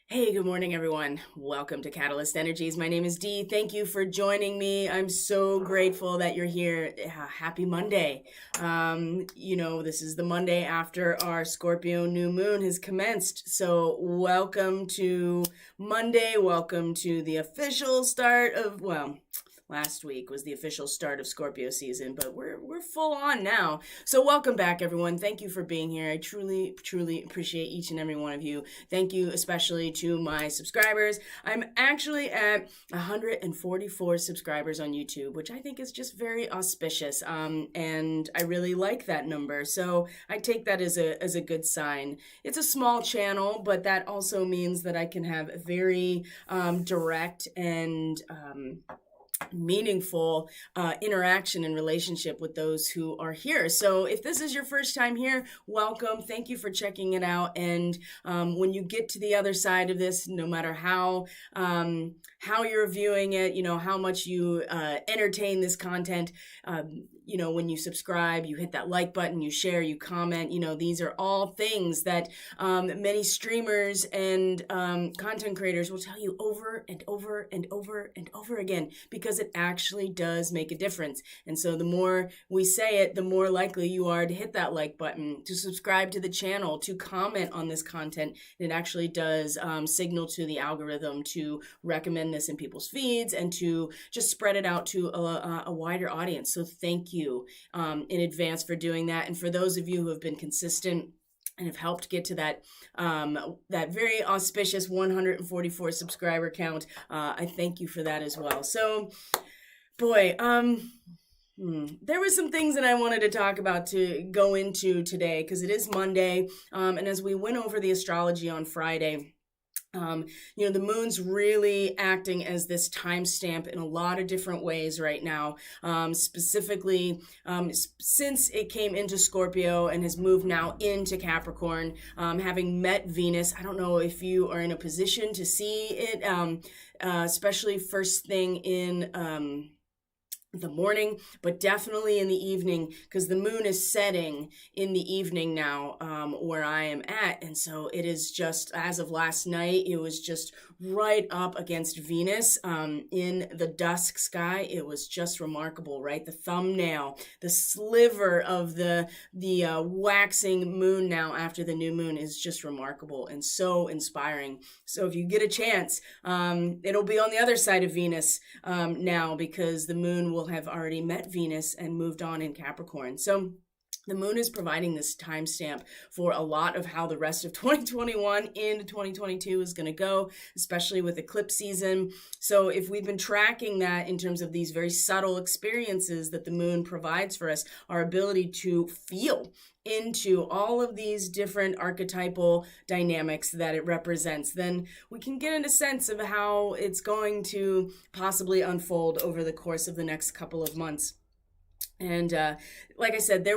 Hey, good morning, everyone. Welcome to Catalyst Energies. My name is Dee. Thank you for joining me. I'm so grateful that you're here. Happy Monday. This is the Monday after our Scorpio new moon has commenced. So, welcome to Monday. Welcome to the official start of, last week was the official start of Scorpio season, but we're full on now. So welcome back, everyone. Thank you for being here. I truly appreciate each and every one of you. Thank you especially to my subscribers. I'm actually at 144 subscribers on YouTube, which I think is just very auspicious. And I really like that number. So I take that as a good sign. It's a small channel, but that also means that I can have a very direct and meaningful interaction and relationship with those who are here. So if this is your first time here, welcome. Thank you for checking it out. And when you get to the other side of this, no matter how you're viewing it, how much you entertain this content, when you subscribe, you hit that like button, you share, you comment, these are all things that many streamers and content creators will tell you over and over and over and over again, because it actually does make a difference. And so the more we say it, the more likely you are to hit that like button, to subscribe to the channel, to comment on this content. It actually does signal to the algorithm to recommend this in people's feeds and to just spread it out to a wider audience. So thank you in advance for doing that. And for those of you who have been consistent and have helped get to that very auspicious 144 subscriber count, I thank you for that as well. So, boy, there were some things that I wanted to talk about, to go into today, because it is Monday, and as we went over the astrology on Friday, the moon's really acting as this timestamp in a lot of different ways right now. Specifically, since it came into Scorpio and has moved now into Capricorn, having met Venus. I don't know if you are in a position to see it, especially first thing in the morning, but definitely in the evening, because the moon is setting in the evening now, where I am at. And so it is just, as of last night, it was just right up against Venus in the dusk sky. It was just remarkable, right? The thumbnail, the sliver of the waxing moon now after the new moon is just remarkable and so inspiring. So if you get a chance, it'll be on the other side of Venus now, because the moon will have already met Venus and moved on in Capricorn. So the moon is providing this timestamp for a lot of how the rest of 2021 into 2022 is going to go, especially with eclipse season. So if we've been tracking that in terms of these very subtle experiences that the moon provides for us, our ability to feel into all of these different archetypal dynamics that it represents, then we can get a sense of how it's going to possibly unfold over the course of the next couple of months. And like I said,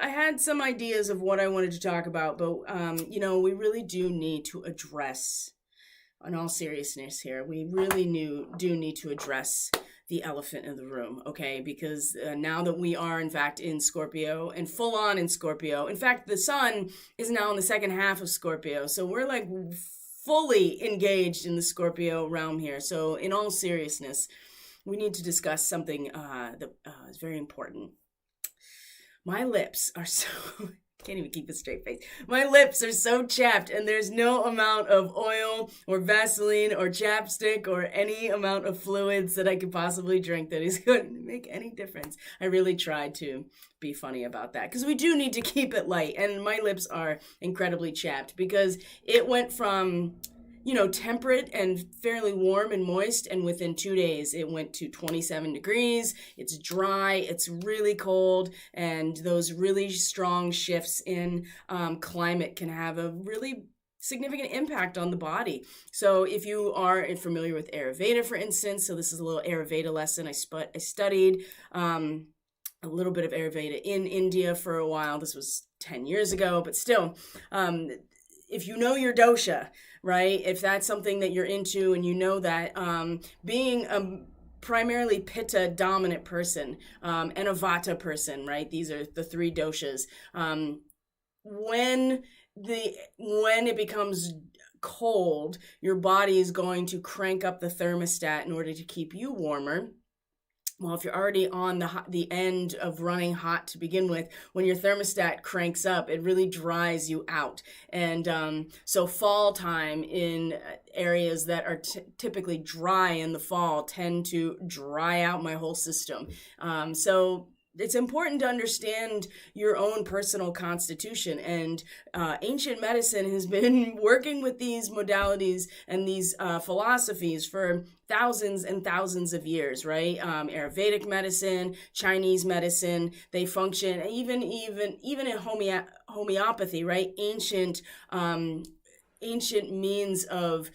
I had some ideas of what I wanted to talk about, but we really do need to address, in all seriousness here, we really do need to address the elephant in the room, okay? Because now that we are, in fact, in Scorpio and full on in Scorpio, in fact, the sun is now in the second half of Scorpio. So we're like fully engaged in the Scorpio realm here. So in all seriousness, we need to discuss something that is very important. My lips are so... can't even keep a straight face. My lips are so chapped, and there's no amount of oil or Vaseline or chapstick or any amount of fluids that I could possibly drink that is going to make any difference. I really tried to be funny about that, because we do need to keep it light, and my lips are incredibly chapped because it went from temperate and fairly warm and moist, and within 2 days it went to 27 degrees. It's dry, it's really cold, and those really strong shifts in climate can have a really significant impact on the body. So if you are familiar with Ayurveda, for instance, so this is a little Ayurveda lesson. I studied a little bit of Ayurveda in India for a while. This was 10 years ago, but still, if you know your dosha, right? If that's something that you're into, and you know that being a primarily pitta dominant person and a vata person, right? These are the three doshas. When it becomes cold, your body is going to crank up the thermostat in order to keep you warmer. Well, if you're already on the end of running hot to begin with, when your thermostat cranks up, it really dries you out. And so fall time in areas that are typically dry in the fall tend to dry out my whole system. So it's important to understand your own personal constitution, and ancient medicine has been working with these modalities and these philosophies for thousands and thousands of years, right? Ayurvedic medicine, Chinese medicine, they function even in homeopathy, right? Ancient means of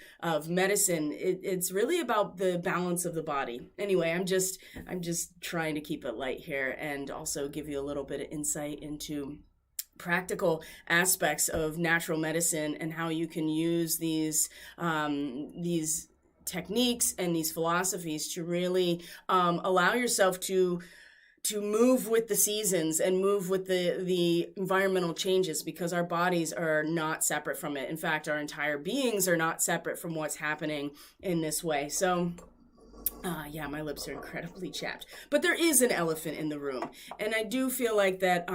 medicine. It's really about the balance of the body. Anyway, I'm just trying to keep it light here and also give you a little bit of insight into practical aspects of natural medicine and how you can use these techniques and these philosophies to really allow yourself to move with the seasons and move with the environmental changes, because our bodies are not separate from it. In fact, our entire beings are not separate from what's happening in this way. So yeah, my lips are incredibly chapped, but there is an elephant in the room. And I do feel like that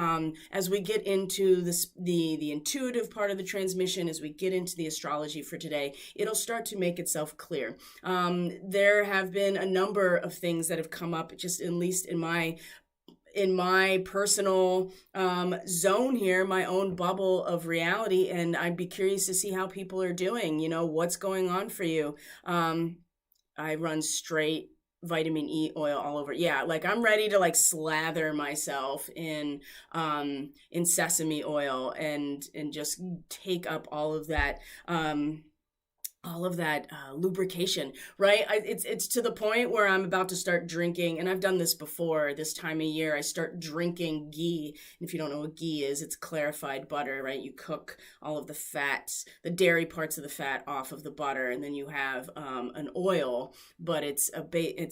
as we get into this, the intuitive part of the transmission, as we get into the astrology for today, it'll start to make itself clear. There have been a number of things that have come up, just at least in my personal zone here, my own bubble of reality. And I'd be curious to see how people are doing, what's going on for you. I run straight vitamin E oil all over. Yeah, like I'm ready to like slather myself in sesame oil and just take up all of that lubrication, right? It's to the point where I'm about to start drinking, and I've done this before this time of year. I start drinking ghee. And if you don't know what ghee is, it's clarified butter, right? You cook all of the fats, the dairy parts of the fat off of the butter, and then you have an oil, but it's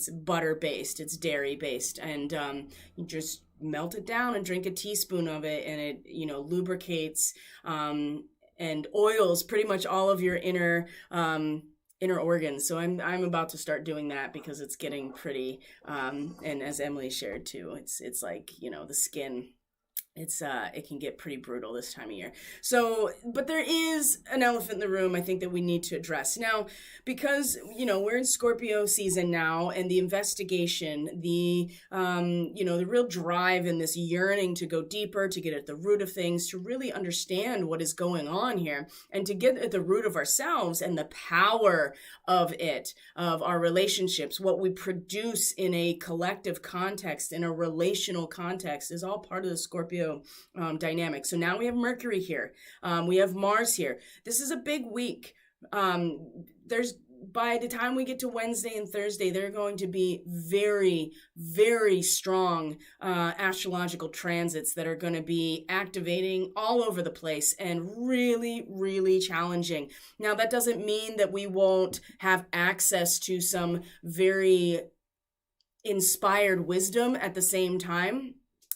butter based, it's dairy based, and you just melt it down and drink a teaspoon of it, and it lubricates and oils pretty much all of your inner organs. So I'm about to start doing that because it's getting pretty and as Emily shared too, it's like the skin, it can get pretty brutal this time of year. So, but there is an elephant in the room I think that we need to address now, because we're in Scorpio season now, and the investigation, the real drive and this yearning to go deeper, to get at the root of things, to really understand what is going on here, and to get at the root of ourselves and the power of it, of our relationships, what we produce in a collective context, in a relational context, is all part of the Scorpio dynamic. So now we have Mercury here. We have Mars here. This is a big week. By the time we get to Wednesday and Thursday, there are going to be very, very strong astrological transits that are going to be activating all over the place and really, really challenging. Now, that doesn't mean that we won't have access to some very inspired wisdom at the same time.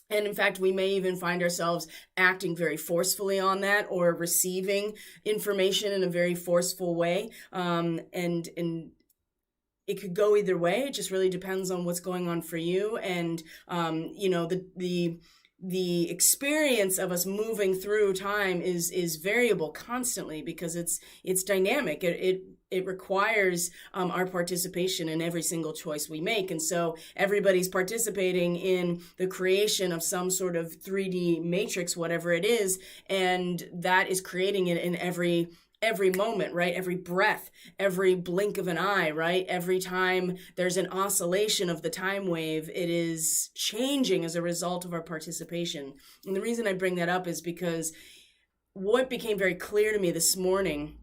And in fact, we may even find ourselves acting very forcefully on that, or receiving information in a very forceful way. And it could go either way. It just really depends on what's going on for you. And, the experience of us moving through time is variable constantly, because it's dynamic. It requires our participation in every single choice we make. And so everybody's participating in the creation of some sort of 3D matrix, whatever it is, and that is creating it in every moment, right? Every breath, every blink of an eye, right? Every time there's an oscillation of the time wave, it is changing as a result of our participation. And the reason I bring that up is because what became very clear to me this morning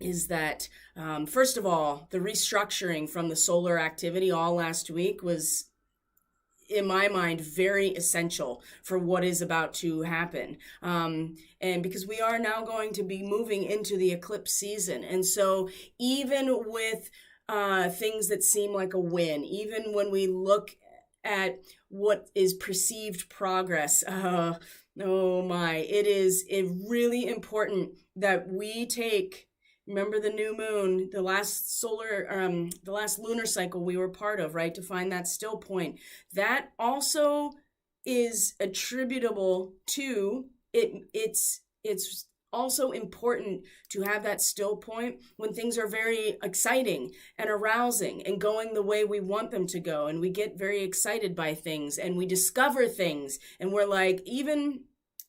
is that, first of all, the restructuring from the solar activity all last week was, in my mind, very essential for what is about to happen. And because we are now going to be moving into the eclipse season. And so even with things that seem like a win, even when we look at what is perceived progress, it is really important that we take Remember the new moon, the last the last lunar cycle we were part of, right? To find that still point. That also is attributable to it. It's also important to have that still point when things are very exciting and arousing and going the way we want them to go. And we get very excited by things and we discover things and we're like,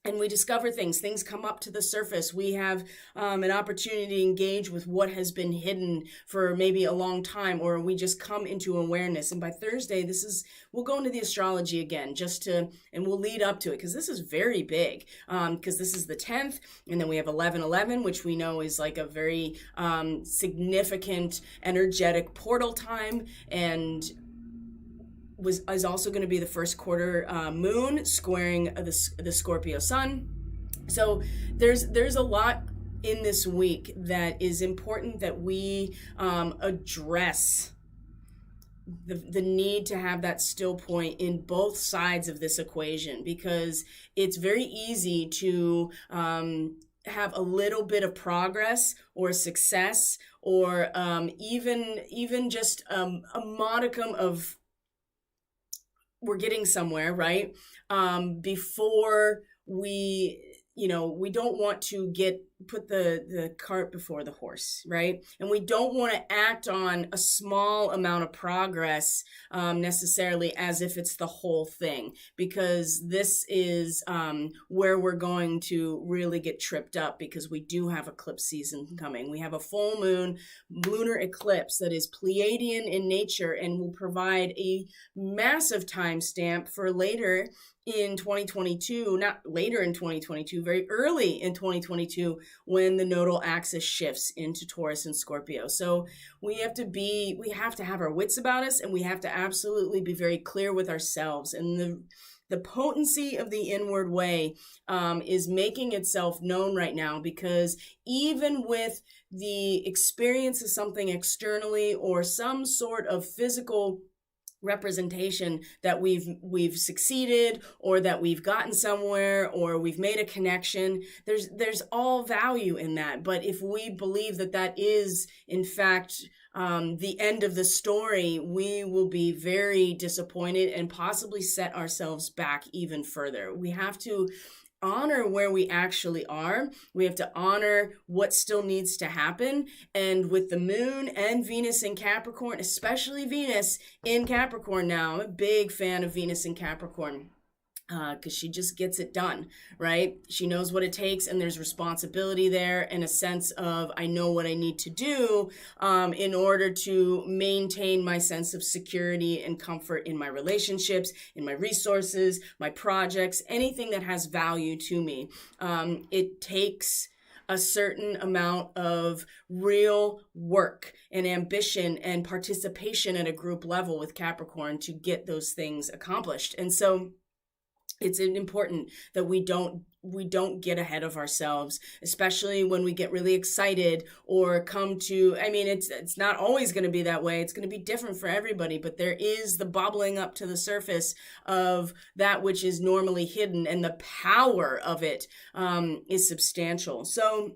and we discover things come up to the surface. We have an opportunity to engage with what has been hidden for maybe a long time, or we just come into awareness. And by Thursday, we'll go into the astrology again and we'll lead up to it, because this is very big, because this is the 10th, and then we have 11/11, which we know is like a very significant energetic portal time, and is also going to be the first quarter moon squaring the Scorpio sun. So there's a lot in this week that is important that we address the need to have that still point in both sides of this equation, because it's very easy to have a little bit of progress or success, or even just a modicum of we're getting somewhere, right? Before we don't want to put the cart before the horse, right? And we don't want to act on a small amount of progress necessarily as if it's the whole thing, because this is where we're going to really get tripped up, because we do have eclipse season coming. We have a full moon lunar eclipse that is Pleiadian in nature and will provide a massive timestamp for later in 2022, not later in 2022, very early in 2022, when the nodal axis shifts into Taurus and Scorpio. So we have to have our wits about us, and we have to absolutely be very clear with ourselves. And the potency of the inward way is making itself known right now, because even with the experience of something externally or some sort of physical representation that we've succeeded, or that we've gotten somewhere, or we've made a connection, there's all value in that. But if we believe that is in fact the end of the story, we will be very disappointed and possibly set ourselves back even further. We have to honor where we actually are. We have to honor what still needs to happen. And with the moon and Venus in Capricorn, especially Venus in Capricorn now, I'm a big fan of Venus in Capricorn, because she just gets it done, right? She knows what it takes, and there's responsibility there, and a sense of, I know what I need to do in order to maintain my sense of security and comfort in my relationships, in my resources, my projects, anything that has value to me. It takes a certain amount of real work and ambition and participation at a group level with Capricorn to get those things accomplished. And so it's important that we don't get ahead of ourselves, especially when we get really excited or come to, it's not always going to be that way. It's going to be different for everybody, but there is the bubbling up to the surface of that which is normally hidden, and the power of it is substantial. So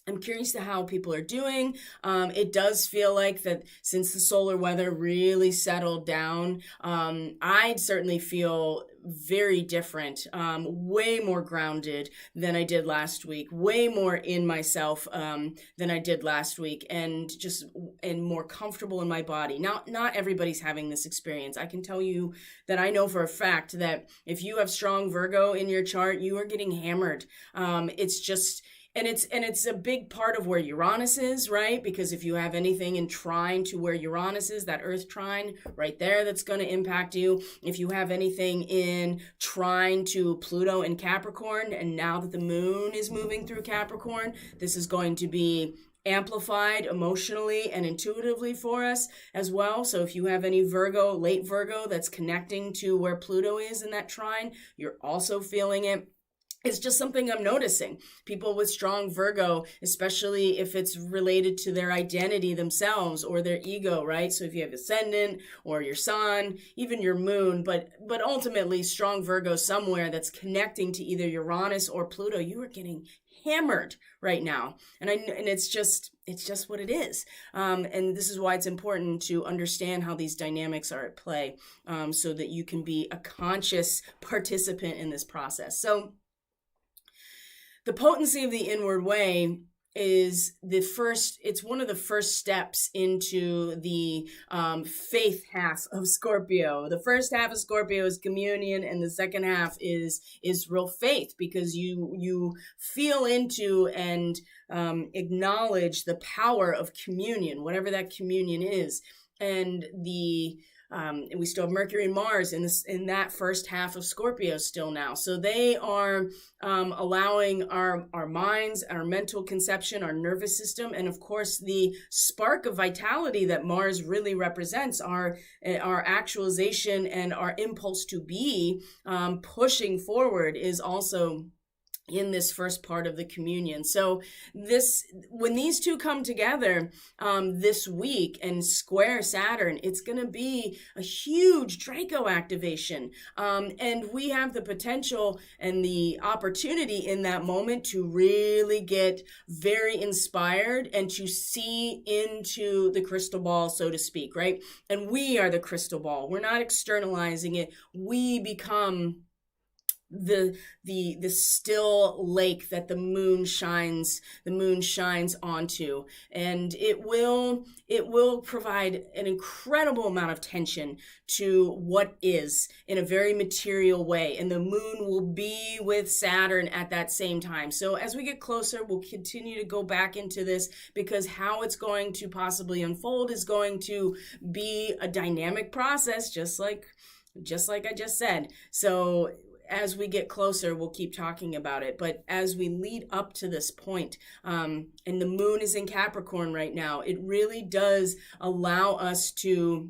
I'm curious to how people are doing. It does feel like that since the solar weather really settled down, I certainly feel very different, way more grounded than I did last week, way more in myself than I did last week, and more comfortable in my body. Now, not everybody's having this experience. I can tell you that I know for a fact that if you have strong Virgo in your chart, you are getting hammered. And it's a big part of where Uranus is, right? Because if you have anything in trine to where Uranus is, that Earth trine right there, that's going to impact you. If you have anything in trine to Pluto and Capricorn, and now that the moon is moving through Capricorn, this is going to be amplified emotionally and intuitively for us as well. So if you have any Virgo, late Virgo, that's connecting to where Pluto is in that trine, you're also feeling it. It's just something I'm noticing. People with strong Virgo, especially if it's related to their identity themselves or their ego, right? So if you have ascendant or your sun, even your moon, but ultimately strong Virgo somewhere that's connecting to either Uranus or Pluto, you are getting hammered right now. And it's just what it is. And this is why it's important to understand how these dynamics are at play, so that you can be a conscious participant in this process. So the potency of the inward way is it's one of the first steps into the faith half of Scorpio. The first half of Scorpio is communion, and the second half is real faith, because you feel into and acknowledge the power of communion, whatever that communion is. And we still have Mercury and Mars in that first half of Scorpio still now. So they are allowing our minds, our mental conception, our nervous system, and of course the spark of vitality that Mars really represents, our actualization and our impulse to be pushing forward, is also in this first part of the communion. So when these two come together this week and square Saturn, it's going to be a huge Draco activation. And we have the potential and the opportunity in that moment to really get very inspired and to see into the crystal ball, so to speak, right? And we are the crystal ball. We're not externalizing it. We become the still lake that the moon shines onto, and it will provide an incredible amount of tension to what is in a very material way, and the moon will be with Saturn at that same time. So as we get closer, we'll continue to go back into this, because how it's going to possibly unfold is going to be a dynamic process, just like I just said. So as we get closer, we'll keep talking about it. But as we lead up to this point, and the moon is in Capricorn right now, it really does allow us to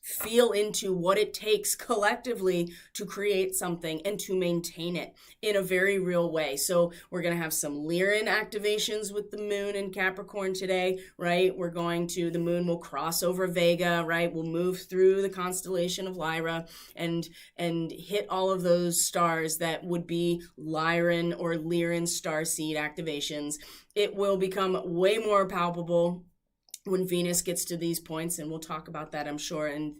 feel into what it takes collectively to create something and to maintain it in a very real way. So we're going to have some Lyran activations with the moon in Capricorn today, right? The moon will cross over Vega, right? We'll move through the constellation of Lyra and hit all of those stars that would be Lyran or Lyran starseed activations. It will become way more palpable when Venus gets to these points, and we'll talk about that, I'm sure, in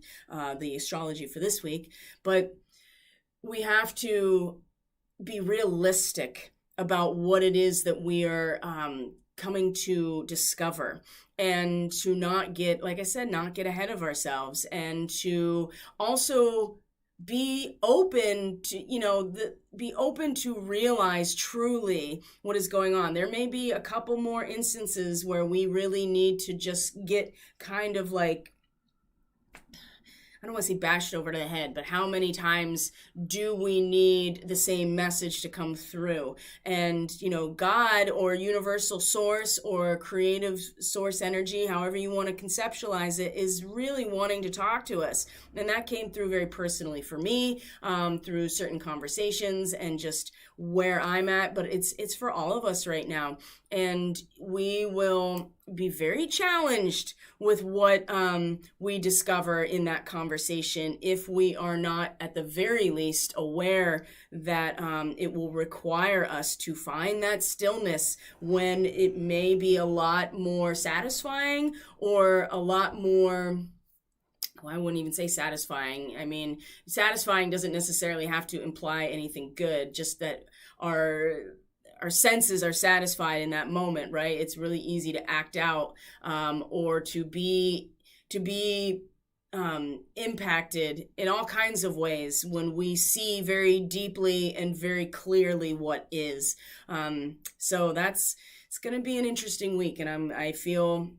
the astrology for this week. But we have to be realistic about what it is that we are coming to discover, and to not get, like I said, not get ahead of ourselves, and to also be open to realize truly what is going on. There may be a couple more instances where we really need to just get kind of like, I don't want to say bashed over the head, but how many times do we need the same message to come through? And, God or universal source or creative source energy, however you want to conceptualize it, is really wanting to talk to us. And that came through very personally for me, through certain conversations and just where I'm at, but it's for all of us right now. And we will be very challenged with what we discover in that conversation if we are not at the very least aware that it will require us to find that stillness when it may be a lot more satisfying or a lot more, well, I wouldn't even say satisfying. I mean, satisfying doesn't necessarily have to imply anything good, just that our senses are satisfied in that moment, right? It's really easy to act out or to be impacted in all kinds of ways when we see very deeply and very clearly what is. So it's going to be an interesting week, and I feel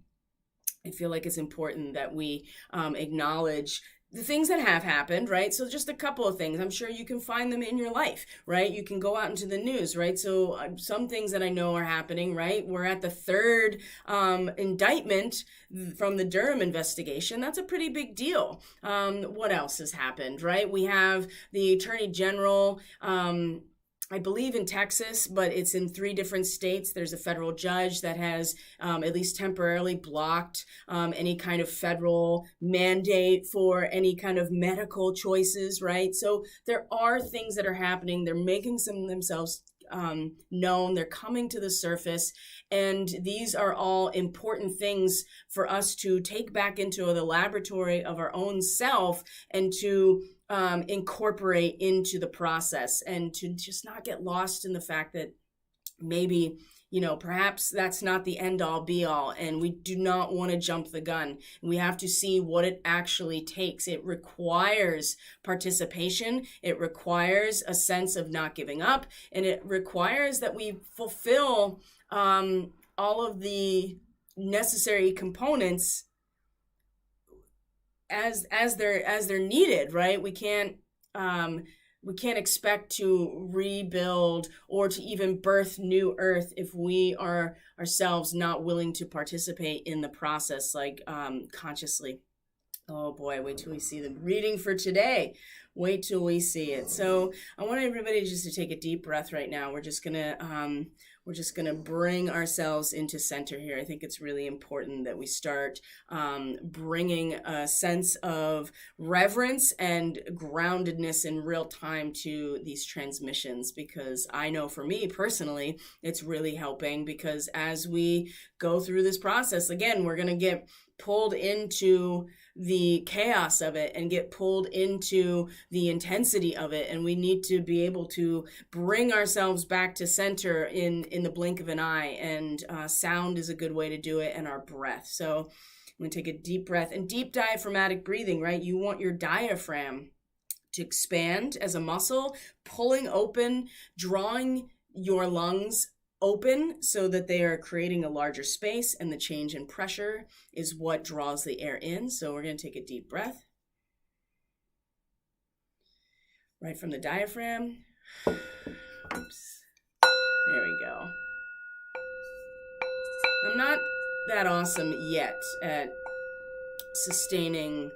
like it's important that we acknowledge the things that have happened, right? So just a couple of things. I'm sure you can find them in your life, right? You can go out into the news, right? So some things that I know are happening, right? We're at the third indictment from the Durham investigation. That's a pretty big deal. What else has happened, right? We have the Attorney General, I believe in Texas, but it's in 3 different states. There's a federal judge that has at least temporarily blocked any kind of federal mandate for any kind of medical choices, right? So there are things that are happening. They're making themselves known. They're coming to the surface. And these are all important things for us to take back into the laboratory of our own self and to incorporate into the process, and to just not get lost in the fact that maybe, perhaps that's not the end all be all, and we do not want to jump the gun. We have to see what it actually takes. It requires participation. It requires a sense of not giving up, and it requires that we fulfill all of the necessary components as they're needed, right? We can't expect to rebuild or to even birth new earth if we are ourselves not willing to participate in the process, like consciously. Oh boy, wait till we see the reading for today. Wait till we see it. So I want everybody just to take a deep breath right now. We're just gonna bring ourselves into center here. I think it's really important that we start bringing a sense of reverence and groundedness in real time to these transmissions, because I know for me personally, it's really helping, because as we go through this process, again, we're gonna get pulled into the chaos of it and get pulled into the intensity of it, and we need to be able to bring ourselves back to center in the blink of an eye, and sound is a good way to do it, and our breath. So I'm going to take a deep breath, and deep diaphragmatic breathing, right? You want your diaphragm to expand as a muscle, pulling open, drawing your lungs open so that they are creating a larger space, and the change in pressure is what draws the air in. So we're going to take a deep breath right from the diaphragm. Oops. There we go. I'm not that awesome yet at sustaining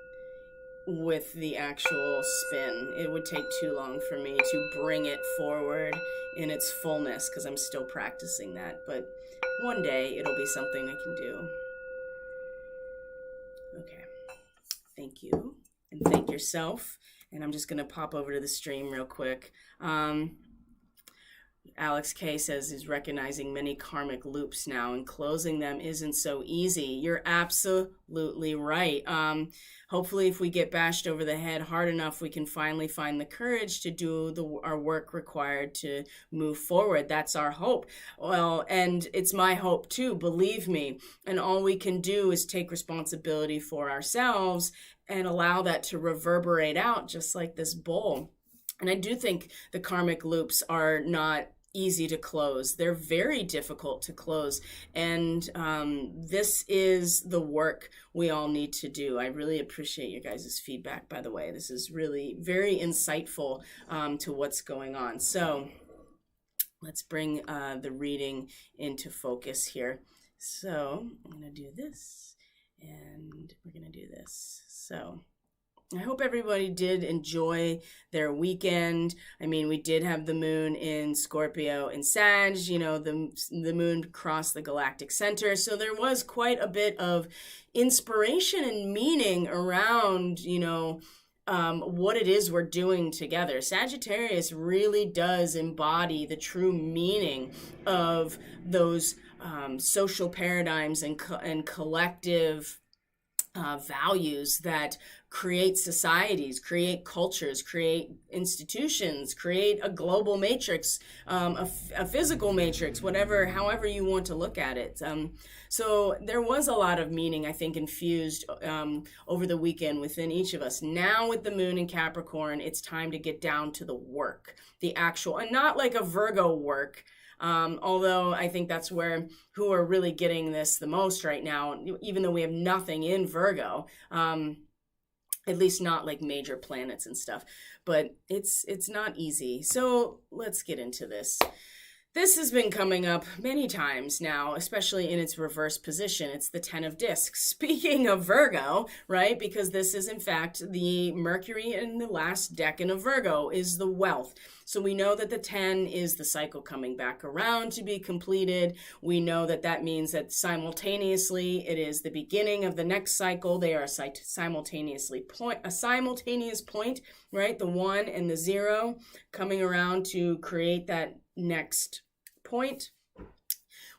with the actual spin. It would take too long for me to bring it forward in its fullness, because I'm still practicing that, but one day it'll be something I can do. Okay, thank you, and thank yourself. And I'm just gonna pop over to the stream real quick. Alex K says he's recognizing many karmic loops now, and closing them isn't so easy. You're absolutely right. Hopefully, if we get bashed over the head hard enough, we can finally find the courage to do our work required to move forward. That's our hope. Well, and it's my hope too, believe me. And all we can do is take responsibility for ourselves and allow that to reverberate out, just like this bowl. And I do think the karmic loops are not easy to close. They're very difficult to close. And this is the work we all need to do. I really appreciate your guys' feedback, by the way. This is really very insightful to what's going on. So let's bring the reading into focus here. So I'm going to do this, and we're going to do this. So I hope everybody did enjoy their weekend. I mean, we did have the moon in Scorpio and Sag, the moon crossed the galactic center. So there was quite a bit of inspiration and meaning around, what it is we're doing together. Sagittarius really does embody the true meaning of those social paradigms and collective values that create societies, create cultures, create institutions, create a global matrix, a physical matrix, however you want to look at it. So there was a lot of meaning, I think, infused over the weekend within each of us. Now with the moon in Capricorn, it's time to get down to the work, the actual, and not like a Virgo work, although I think that's who are really getting this the most right now, even though we have nothing in Virgo, at least not like major planets and stuff, but it's not easy. So let's get into this. This has been coming up many times now, especially in its reverse position. It's the 10 of discs. Speaking of Virgo, right? Because this is in fact the Mercury in the last decan of Virgo is the wealth. So we know that the 10 is the cycle coming back around to be completed. We know that means that simultaneously it is the beginning of the next cycle. They are a simultaneous point, right? The 1 and the 0 coming around to create that next point.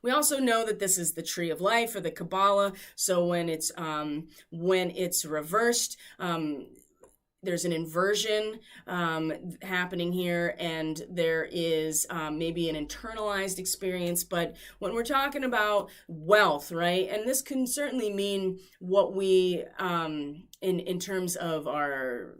We also know that this is the tree of life, or the Kabbalah. So when it's reversed, there's an inversion happening here, and there is maybe an internalized experience. But when we're talking about wealth, right, and this can certainly mean what we, in terms of our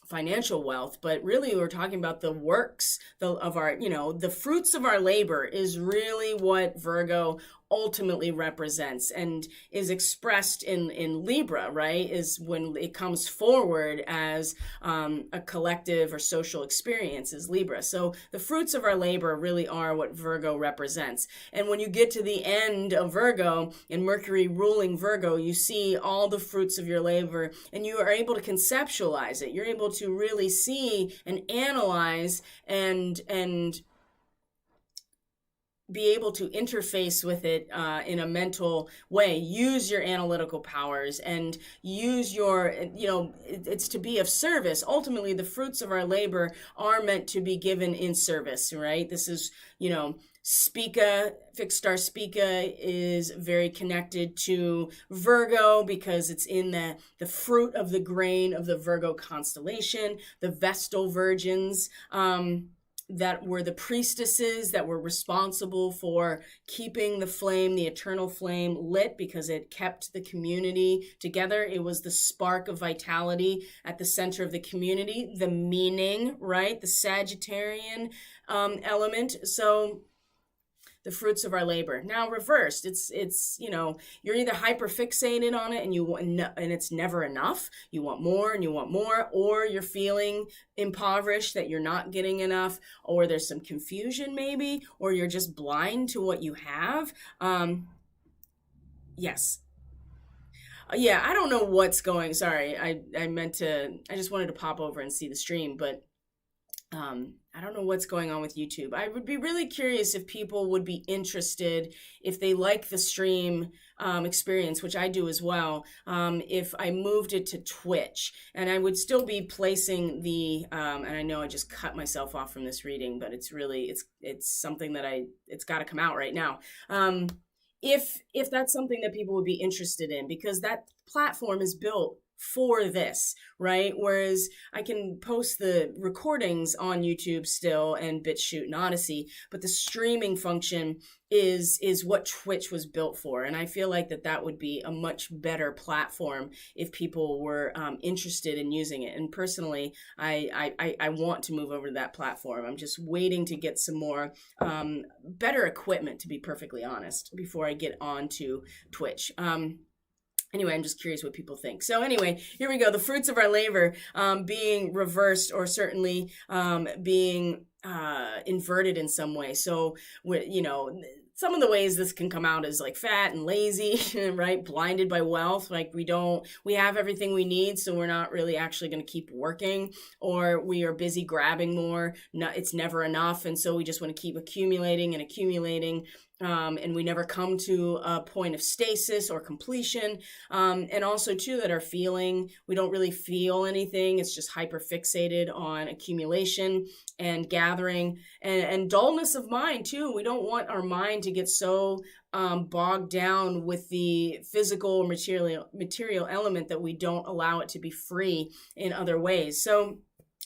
financial wealth, but really we're talking about the works of our, the fruits of our labor is really what Virgo ultimately represents and is expressed in Libra, right? Is when it comes forward as a collective or social experience is Libra. So the fruits of our labor really are what Virgo represents. And when you get to the end of Virgo and Mercury ruling Virgo, you see all the fruits of your labor and you are able to conceptualize it. You're able to really see and analyze and be able to interface with it in a mental way, use your analytical powers and use your, it's to be of service. Ultimately, the fruits of our labor are meant to be given in service, right? This is, Spica, fixed star Spica is very connected to Virgo because it's in the fruit of the grain of the Virgo constellation, the Vestal Virgins, that were the priestesses that were responsible for keeping the flame, the eternal flame, lit because it kept the community together. It was the spark of vitality at the center of the community, the meaning, right? The Sagittarian element. So the fruits of our labor. Now reversed, it's you're either hyper fixated on it and it's never enough. You want more and you want more, or you're feeling impoverished that you're not getting enough, or there's some confusion maybe, or you're just blind to what you have. Yes. Yeah, I don't know what's going. Sorry, I just wanted to pop over and see the stream, but I don't know what's going on with YouTube. I would be really curious if people would be interested, if they like the stream experience, which I do as well, if I moved it to Twitch. And I would still be placing the, and I know I just cut myself off from this reading, but it's really, it's something that it's got to come out right now. If that's something that people would be interested in, because that platform is built for this, right? Whereas I can post the recordings on YouTube still and BitChute and Odysee, but the streaming function is what Twitch was built for. And I feel like that would be a much better platform if people were interested in using it. And personally, I want to move over to that platform. I'm just waiting to get some more better equipment, to be perfectly honest, before I get on to Twitch. Anyway, I'm just curious what people think. So anyway, here we go. The fruits of our labor being reversed, or certainly being inverted in some way. So, some of the ways this can come out is like fat and lazy, right? Blinded by wealth. Like we have everything we need, so we're not really actually going to keep working, or we are busy grabbing more. No, it's never enough. And so we just want to keep accumulating and accumulating. And we never come to a point of stasis or completion. And also too, that our feeling, we don't really feel anything. It's just hyper fixated on accumulation and gathering, and dullness of mind too. We don't want our mind to get so bogged down with the physical or material element that we don't allow it to be free in other ways. So,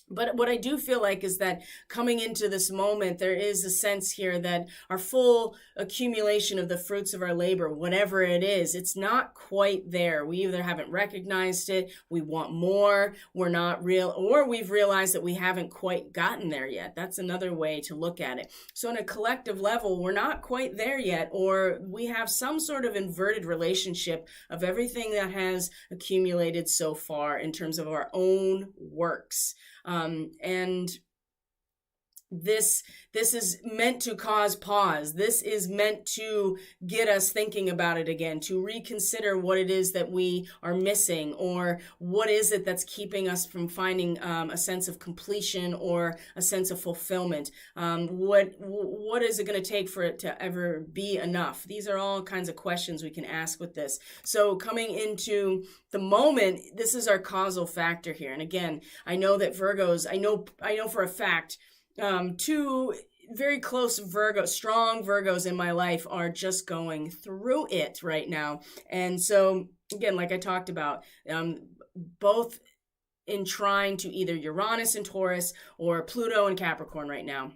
but what I do feel like is that coming into this moment, there is a sense here that our full accumulation of the fruits of our labor, whatever it is, it's not quite there. We either haven't recognized it, we want more, we're not real, or we've realized that we haven't quite gotten there yet. That's another way to look at it. So on a collective level, we're not quite there yet, or we have some sort of inverted relationship of everything that has accumulated so far in terms of our own works. And this is meant to cause pause. This is meant to get us thinking about it again, to reconsider what it is that we are missing, or what is it that's keeping us from finding a sense of completion or a sense of fulfillment. What is it going to take for it to ever be enough? These are all kinds of questions we can ask with this. So coming into the moment, this is our causal factor here. And again, I know that Virgos, I know for a fact, very close Virgo, strong Virgos in my life are just going through it right now. And so, again, like I talked about, both in trying to either Uranus and Taurus or Pluto and Capricorn right now.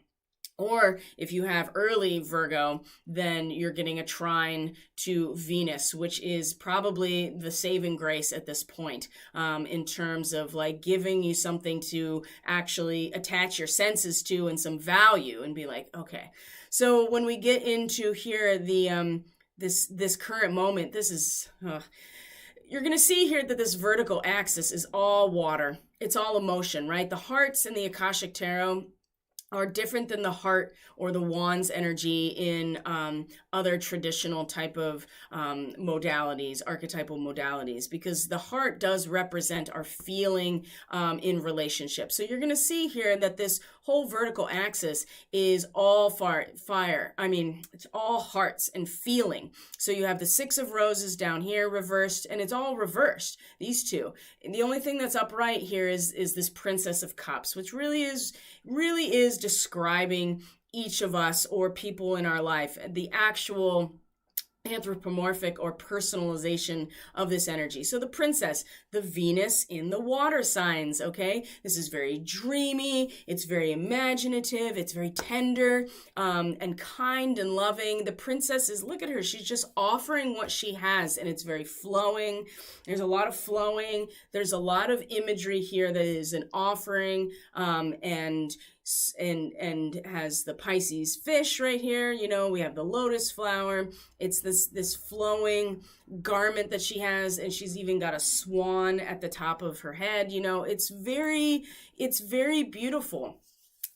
Or if you have early Virgo, then you're getting a trine to Venus, which is probably the saving grace at this point, in terms of like giving you something to actually attach your senses to and some value and be like, okay. So when we get into here, the this current moment, this is you're going to see here that this vertical axis is all water. It's all emotion, right? The hearts in the Akashic Tarot are different than the heart or the wands energy in other traditional type of modalities, archetypal modalities, because the heart does represent our feeling in relationships. So you're going to see here that this whole vertical axis is all fire. I mean, it's all hearts and feeling. So you have the Six of Roses down here reversed, and it's all reversed, these two. And the only thing that's upright here is this Princess of Cups, which really is describing each of us or people in our life, the actual anthropomorphic or personalization of this energy. So the princess, the Venus in the water signs, okay? This is very dreamy, it's very imaginative, it's very tender, and kind and loving. The princess is, look at her, she's just offering what she has, and it's very flowing. There's a lot of flowing. There's a lot of imagery here that is an offering, and has the Pisces fish right here. You know, we have the lotus flower. It's this flowing garment that she has, and she's even got a swan at the top of her head. You know, it's very beautiful.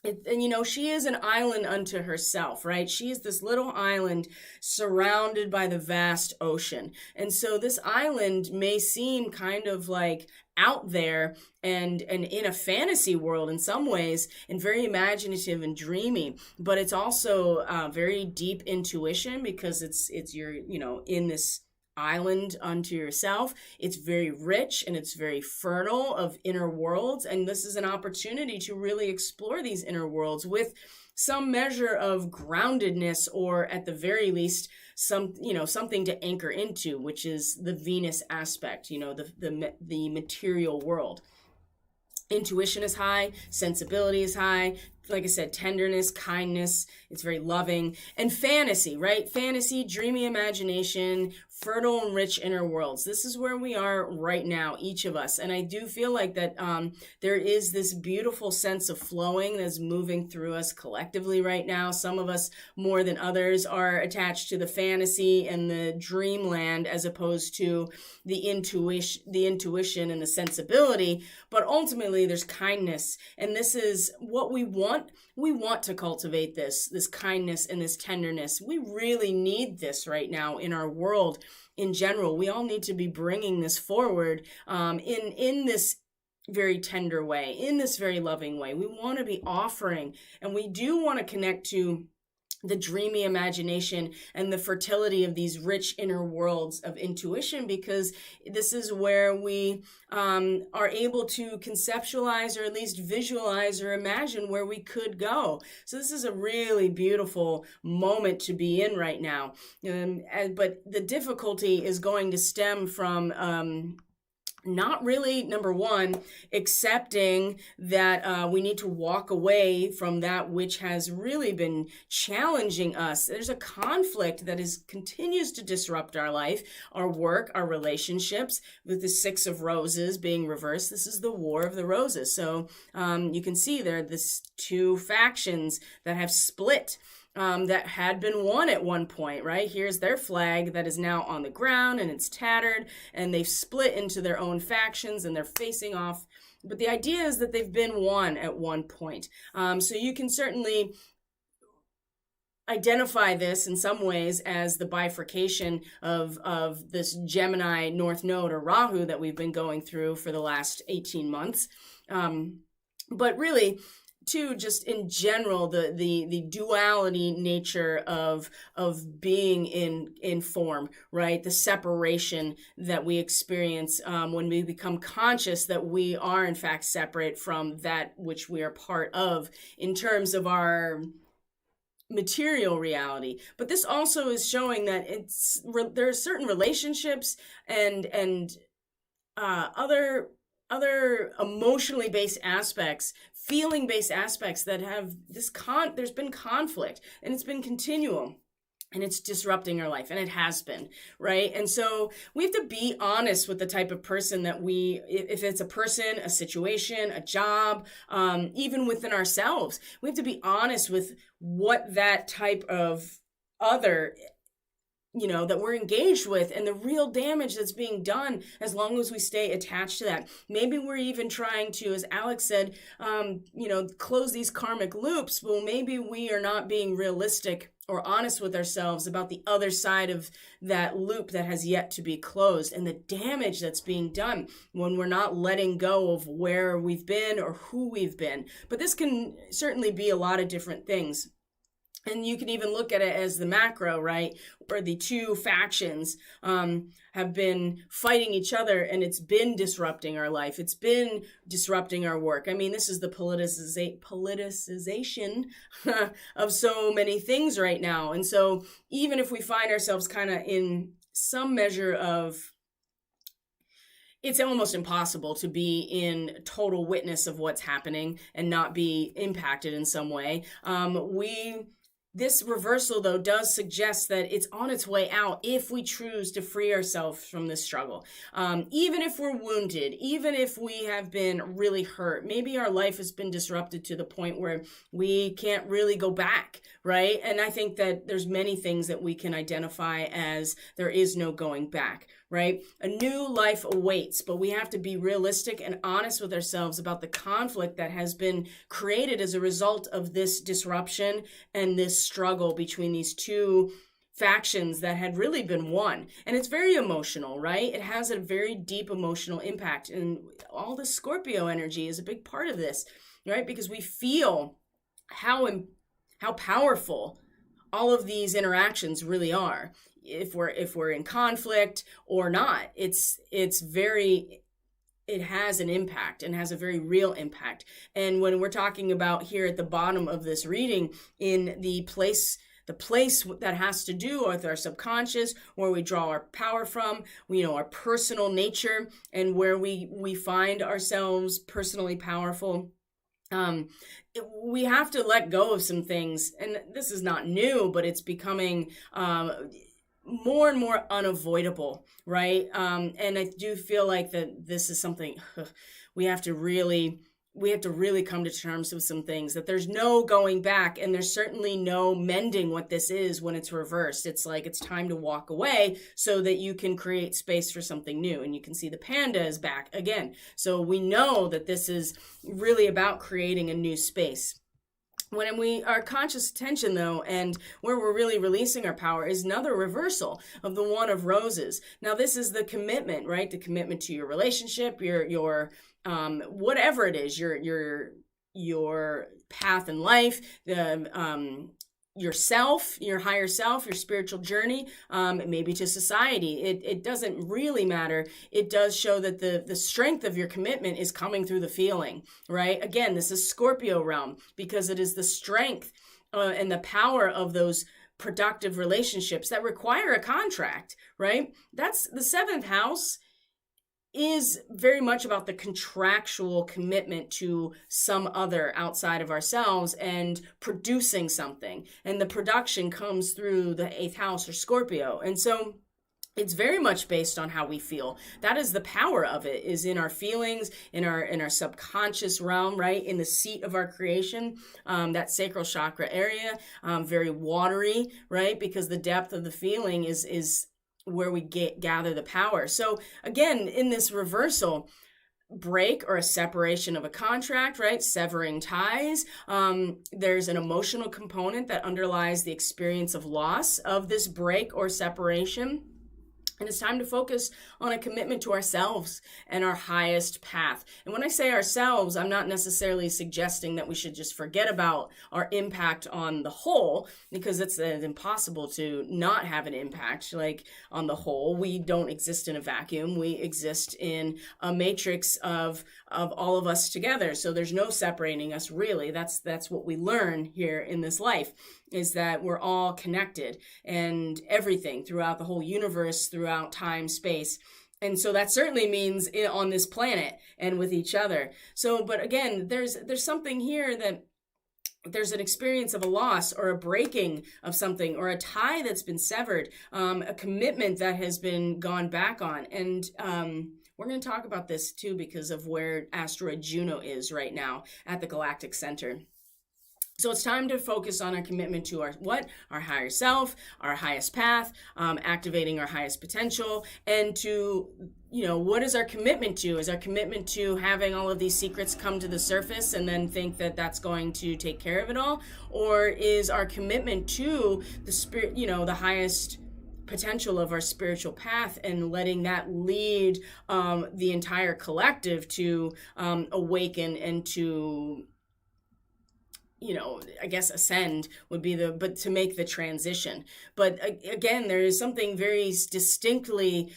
And you know, she is an island unto herself, right? She is this little island surrounded by the vast ocean. And so this island may seem kind of like out there and in a fantasy world in some ways, and very imaginative and dreamy, but it's also very deep intuition, because it's you're, you know, in this island unto yourself. It's very rich and it's very fertile of inner worlds, and this is an opportunity to really explore these inner worlds with some measure of groundedness, or at the very least something to anchor into, which is the Venus aspect, you know, the material world. Intuition is high, sensibility is high, like I said, tenderness, kindness, it's very loving. And fantasy, right? Fantasy, dreamy imagination, fertile and rich inner worlds. This is where we are right now, each of us. And I do feel like that there is this beautiful sense of flowing that's moving through us collectively right now. Some of us more than others are attached to the fantasy and the dreamland, as opposed to the intuition and the sensibility. But ultimately, there's kindness. And this is what we want. We want to cultivate this kindness and this tenderness. We really need this right now in our world in general. We all need to be bringing this forward in this very tender way, in this very loving way. We want to be offering, and we do want to connect to the dreamy imagination and the fertility of these rich inner worlds of intuition, because this is where we are able to conceptualize, or at least visualize or imagine where we could go. So this is a really beautiful moment to be in right now. But the difficulty is going to stem from not really, number one, accepting that we need to walk away from that which has really been challenging us. There's a conflict that continues to disrupt our life, our work, our relationships, with the Six of Roses being reversed. This is the War of the Roses. So you can see there are these two factions that have split. That had been won at one point, right? Here's their flag that is now on the ground, and it's tattered, and they've split into their own factions, and they're facing off. But the idea is that they've been won at one point. So you can certainly identify this in some ways as the bifurcation of this Gemini North Node, or Rahu, that we've been going through for the last 18 months. But really, too, just in general, the duality nature of being in form, right? The separation that we experience when we become conscious that we are in fact separate from that which we are part of, in terms of our material reality. But this also is showing that there are certain relationships and other emotionally based aspects, feeling based aspects that have there's been conflict, and it's been continual. And it's disrupting our life, and it has been, right? And so we have to be honest with the type of person that if it's a person, a situation, a job, even within ourselves, we have to be honest with what that type of other, that we're engaged with, and the real damage that's being done as long as we stay attached to that. Maybe we're even trying to, as Alex said, close these karmic loops. Well, maybe we are not being realistic or honest with ourselves about the other side of that loop that has yet to be closed, and the damage that's being done when we're not letting go of where we've been or who we've been. But this can certainly be a lot of different things. And you can even look at it as the macro, right? Where the two factions have been fighting each other, and it's been disrupting our life. It's been disrupting our work. I mean, this is the politicization of so many things right now. And so even if we find ourselves kind of in some measure of, it's almost impossible to be in total witness of what's happening and not be impacted in some way. This reversal, though, does suggest that it's on its way out if we choose to free ourselves from this struggle. Even if we're wounded, even if we have been really hurt, maybe our life has been disrupted to the point where we can't really go back, right? And I think that there's many things that we can identify as there is no going back, right? A new life awaits, but we have to be realistic and honest with ourselves about the conflict that has been created as a result of this disruption and this struggle between these two factions that had really been one. And it's very emotional, right? It has a very deep emotional impact. And all the Scorpio energy is a big part of this, right? Because we feel how powerful all of these interactions really are. If we're in conflict or not, it has an impact and has a very real impact. And when we're talking about here at the bottom of this reading, in the place that has to do with our subconscious, where we draw our power from, our personal nature, and where we find ourselves personally powerful. We have to let go of some things, and this is not new, but it's becoming more and more unavoidable, right? And I do feel like that this is something we have to really come to terms with some things, that there's no going back, and there's certainly no mending what this is when it's reversed. It's like it's time to walk away so that you can create space for something new. And you can see the panda is back again. So we know that this is really about creating a new space. When our conscious attention, though, and where we're really releasing our power, is another reversal of the One of Roses. Now, this is the commitment, right? The commitment to your relationship, your whatever it is, your path in life, yourself, your higher self, your spiritual journey, maybe to society. It doesn't really matter. It does show that the strength of your commitment is coming through the feeling, right? Again, this is Scorpio realm, because it is the strength and the power of those productive relationships that require a contract, right? That's the seventh house is very much about the contractual commitment to some other outside of ourselves and producing something. And the production comes through the eighth house or Scorpio. And so it's very much based on how we feel. That is the power of it, is in our feelings, in our subconscious realm, right? In the seat of our creation, that sacral chakra area, very watery, right? Because the depth of the feeling is where we gather the power. So again, in this reversal, break or a separation of a contract, right? Severing ties. There's an emotional component that underlies the experience of loss of this break or separation. And it's time to focus on a commitment to ourselves and our highest path. And when I say ourselves, I'm not necessarily suggesting that we should just forget about our impact on the whole, because it's impossible to not have an impact. Like, on the whole, we don't exist in a vacuum. We exist in a matrix of all of us together. So there's no separating us, really. That's what we learn here in this life. is that we're all connected, and everything throughout the whole universe, throughout time, space. And so that certainly means on this planet and with each other. So, but again, there's something here that there's an experience of a loss or a breaking of something, or a tie that's been severed, a commitment that has been gone back on. And we're going to talk about this too, because of where asteroid Juno is right now at the galactic center. So it's time to focus on our commitment to our higher self, our highest path, activating our highest potential, and to, what is our commitment to? Is our commitment to having all of these secrets come to the surface and then think that that's going to take care of it all? Or is our commitment to the spirit, the highest potential of our spiritual path, and letting that lead the entire collective to awaken and to, I guess ascend would be but to make the transition. But again, there is something very distinctly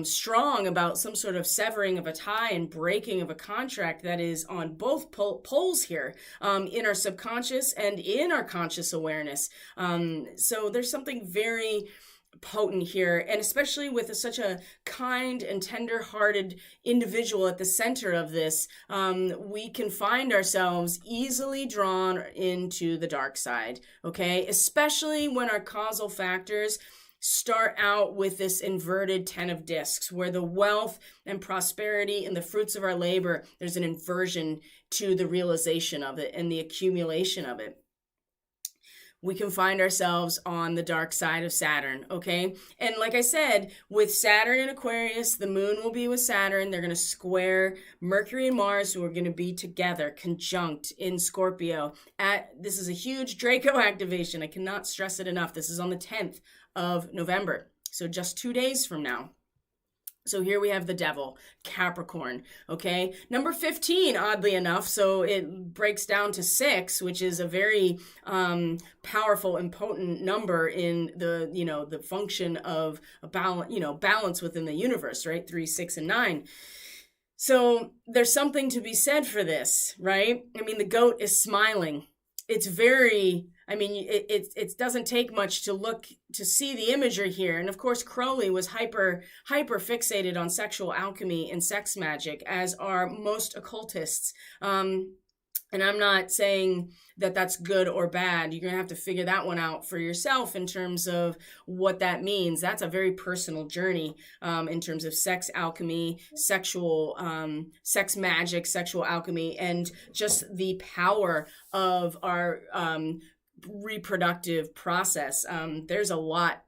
strong about some sort of severing of a tie and breaking of a contract that is on both poles here, in our subconscious and in our conscious awareness. So there's something very potent here, and especially with such a kind and tender-hearted individual at the center of this, we can find ourselves easily drawn into the dark side, okay? Especially when our causal factors start out with this inverted 10 of discs, where the wealth and prosperity and the fruits of our labor, there's an inversion to the realization of it and the accumulation of it. We can find ourselves on the dark side of Saturn, okay? And like I said, with Saturn in Aquarius, the moon will be with Saturn. They're going to square Mercury and Mars, who are going to be together, conjunct in Scorpio. This is a huge Draco activation. I cannot stress it enough. This is on the 10th of November, so just 2 days from now. So here we have the devil, Capricorn, okay? Number 15, oddly enough, so it breaks down to 6, which is a very powerful and potent number in the function of a balance within the universe, right? 3, 6, and 9. So there's something to be said for this, right? I mean, the goat is smiling. It's very... it doesn't take much to see the imagery here. And of course, Crowley was hyper fixated on sexual alchemy and sex magic, as are most occultists. And I'm not saying that that's good or bad. You're going to have to figure that one out for yourself in terms of what that means. That's a very personal journey in terms of sex alchemy, sex magic, sexual alchemy, and just the power of our reproductive process. There's a lot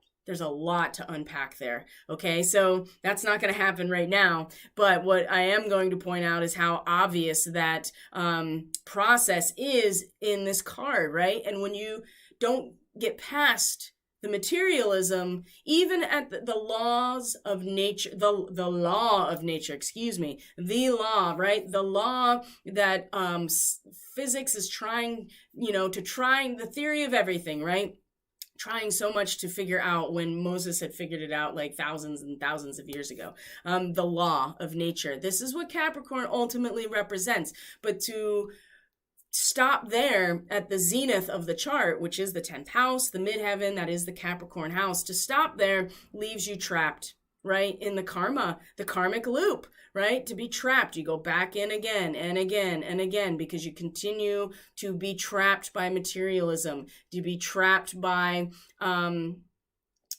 to unpack there. Okay, so that's not going to happen right now. But what I am going to point out is how obvious that process is in this card, right? And when you don't get past the materialism, even at the laws of nature, the law of nature, the law, right? The law that physics is trying, the theory of everything, right? Trying so much to figure out, when Moses had figured it out like thousands and thousands of years ago. The law of nature. This is what Capricorn ultimately represents. But to stop there at the zenith of the chart, which is the 10th house, the midheaven, that is the Capricorn house, to stop there leaves you trapped, right? In the karmic loop, right? To be trapped, you go back in again and again and again, because you continue to be trapped by materialism, to be trapped by,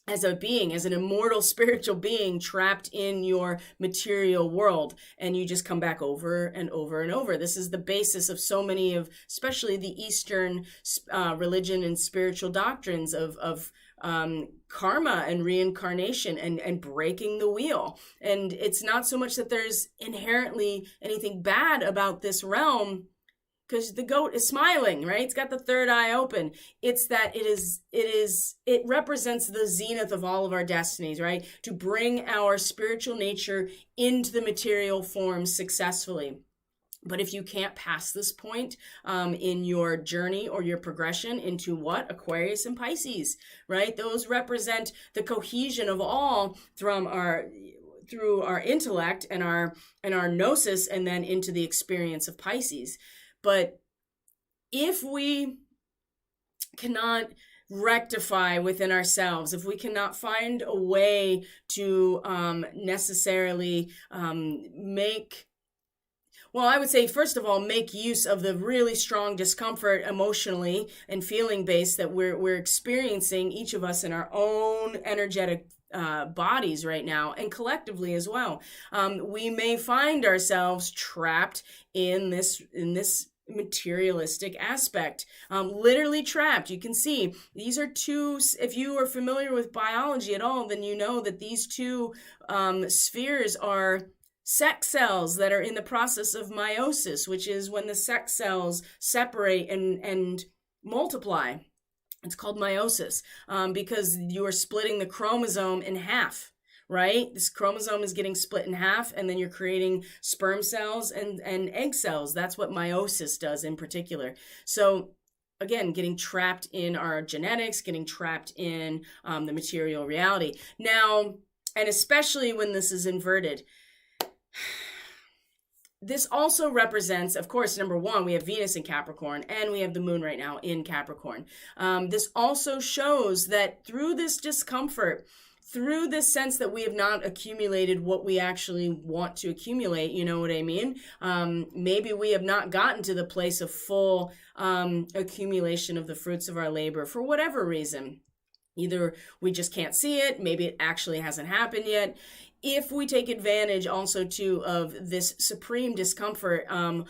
as an immortal spiritual being trapped in your material world, and you just come back over and over and over. This is the basis of so many of, especially the Eastern religion and spiritual doctrines of karma and reincarnation and breaking the wheel. And it's not so much that there's inherently anything bad about this realm, because the goat is smiling, right? It's got the third eye open. It's that it represents the zenith of all of our destinies, right? To bring our spiritual nature into the material form successfully. But if you can't pass this point in your journey or your progression into what? Aquarius and Pisces, right? Those represent the cohesion of all through our intellect and our gnosis, and then into the experience of Pisces. But if we cannot rectify within ourselves, if we cannot find a way to necessarily I would say, first of all, make use of the really strong discomfort emotionally and feeling base that we're experiencing, each of us in our own energetic bodies right now, and collectively as well. We may find ourselves trapped in this materialistic aspect, literally trapped. You can see these are two, if you are familiar with biology at all, then you know that these two spheres are sex cells that are in the process of meiosis, which is when the sex cells separate and multiply. It's called meiosis because you are splitting the chromosome in half, right? This chromosome is getting split in half, and then you're creating sperm cells and egg cells. That's what meiosis does in particular. So again, getting trapped in our genetics, getting trapped in the material reality. Now, and especially when this is inverted, this also represents, of course, number one, we have Venus in Capricorn, and we have the moon right now in Capricorn. This also shows that through this discomfort, through this sense that we have not accumulated what we actually want to accumulate, you know what I mean? Maybe we have not gotten to the place of full accumulation of the fruits of our labor for whatever reason. Either we just can't see it, maybe it actually hasn't happened yet. If we take advantage also too of this supreme discomfort on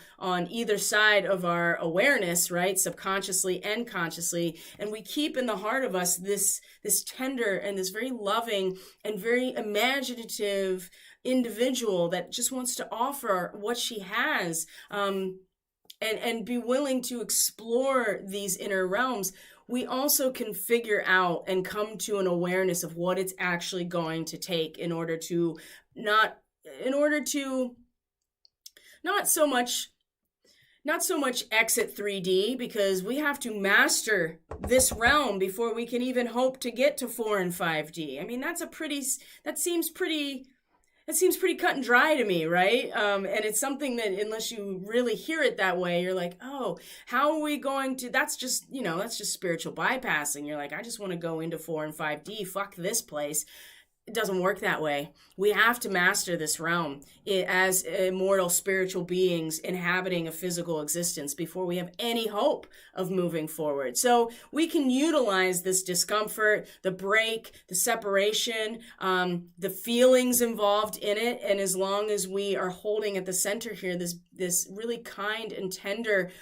either side of our awareness, right, subconsciously and consciously, and we keep in the heart of us this tender and this very loving and very imaginative individual that just wants to offer what she has, and be willing to explore these inner realms, we also can figure out and come to an awareness of what it's actually going to take in order to not so much exit 3D, because we have to master this realm before we can even hope to get to 4 and 5D. I mean, that seems pretty cut and dry to me, right? And it's something that unless you really hear it that way, you're like, oh, how are we going to, that's just spiritual bypassing. You're like, I just want to go into 4 and 5D, fuck this place. It doesn't work that way. We have to master this realm as immortal spiritual beings inhabiting a physical existence before we have any hope of moving forward. So we can utilize this discomfort, the break, the separation, the feelings involved in it. And as long as we are holding at the center here, this really kind and tender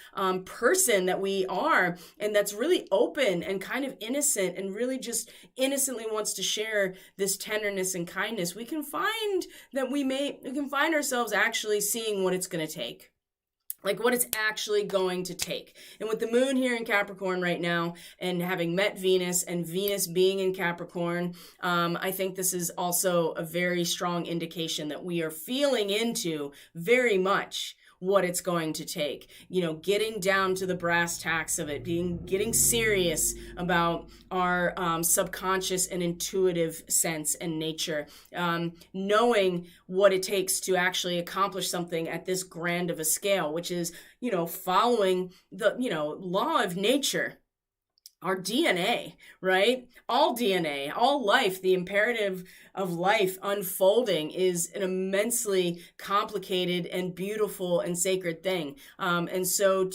person that we are, and that's really open and kind of innocent and really just innocently wants to share this tenderness and kindness, we can find that we can find ourselves actually seeing what it's going to take. Like what it's actually going to take. And with the moon here in Capricorn right now, and having met Venus and Venus being in Capricorn, I think this is also a very strong indication that we are feeling into very much what it's going to take, getting down to the brass tacks of it, getting serious about our subconscious and intuitive sense and nature, knowing what it takes to actually accomplish something at this grand of a scale, which is, following the, law of nature. Our DNA, right? All DNA, all life, the imperative of life unfolding is an immensely complicated and beautiful and sacred thing. And so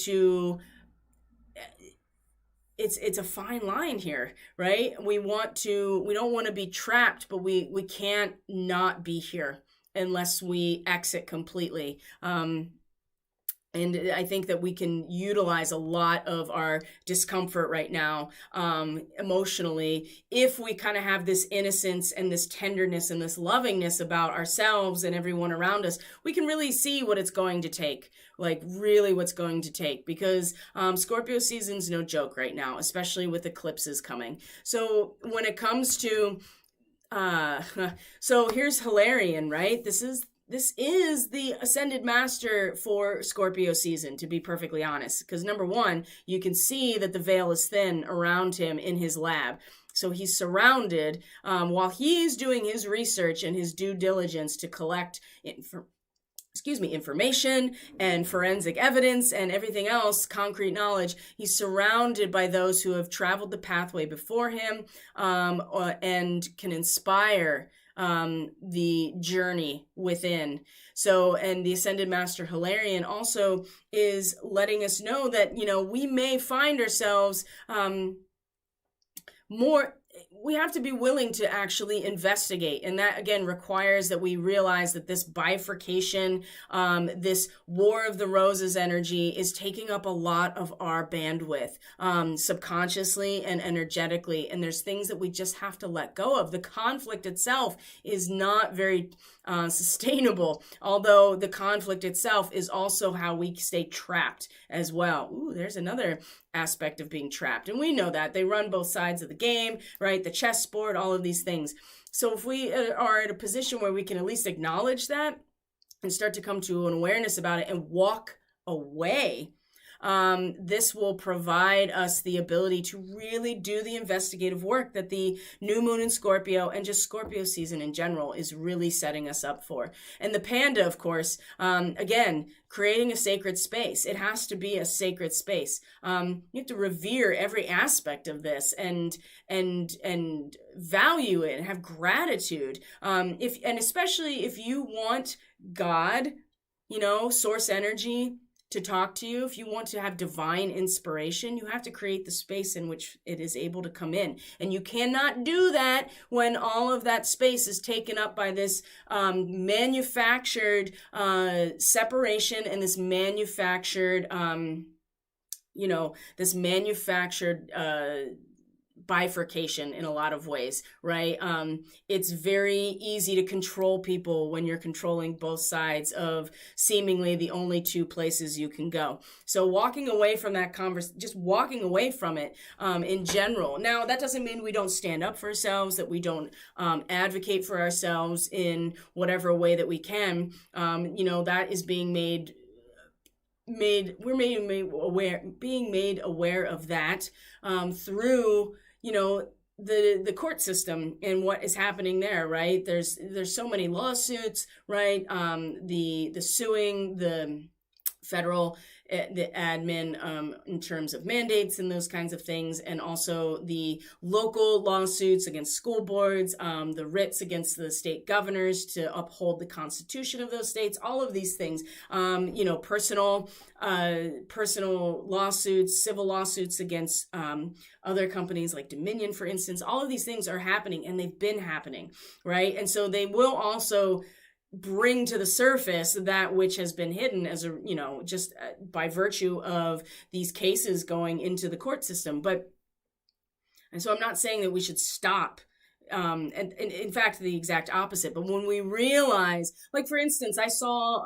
it's a fine line here, right? We don't want to be trapped, but we can't not be here unless we exit completely. And I think that we can utilize a lot of our discomfort right now, emotionally, if we kind of have this innocence and this tenderness and this lovingness about ourselves and everyone around us. We can really see what it's going to take, like really what's going to take, because Scorpio season's no joke right now, especially with eclipses coming. So when it comes to, so here's Hilarion, right? This is the ascended master for Scorpio season, to be perfectly honest, because number one, you can see that the veil is thin around him in his lab. So he's surrounded while he's doing his research and his due diligence to collect information and forensic evidence and everything else, concrete knowledge. He's surrounded by those who have traveled the pathway before him, and can inspire the journey within. So, and the Ascended Master Hilarion also is letting us know that, we may find ourselves we have to be willing to actually investigate. And that, again, requires that we realize that this bifurcation, this War of the Roses energy is taking up a lot of our bandwidth, subconsciously and energetically. And there's things that we just have to let go of. The conflict itself is not very sustainable, although the conflict itself is also how we stay trapped as well. Ooh, there's another aspect of being trapped. And we know that they run both sides of the game, right? The chessboard, all of these things. So if we are at a position where we can at least acknowledge that and start to come to an awareness about it and walk away, this will provide us the ability to really do the investigative work that the new moon in Scorpio and just Scorpio season in general is really setting us up for. And the panda, of course, again, creating a sacred space. It has to be a sacred space. You have to revere every aspect of this and value it and have gratitude. And especially if you want God, source energy, to talk to you, if you want to have divine inspiration, you have to create the space in which it is able to come in. And you cannot do that when all of that space is taken up by this manufactured separation and this manufactured, bifurcation in a lot of ways, right? It's very easy to control people when you're controlling both sides of seemingly the only two places you can go. So walking away from that just walking away from it in general. Now, that doesn't mean we don't stand up for ourselves, that we don't advocate for ourselves in whatever way that we can. That is being being made aware of that through the court system and what is happening there, right? There's so many lawsuits, right? The suing the federal the admin in terms of mandates and those kinds of things, and also the local lawsuits against school boards, the writs against the state governors to uphold the constitution of those states, all of these things, personal lawsuits, civil lawsuits against other companies like Dominion, for instance. All of these things are happening, and they've been happening, right? And so they will also bring to the surface that which has been hidden as just by virtue of these cases going into the court system. And so I'm not saying that we should stop. And in fact, the exact opposite. But when we realize, like, for instance, I saw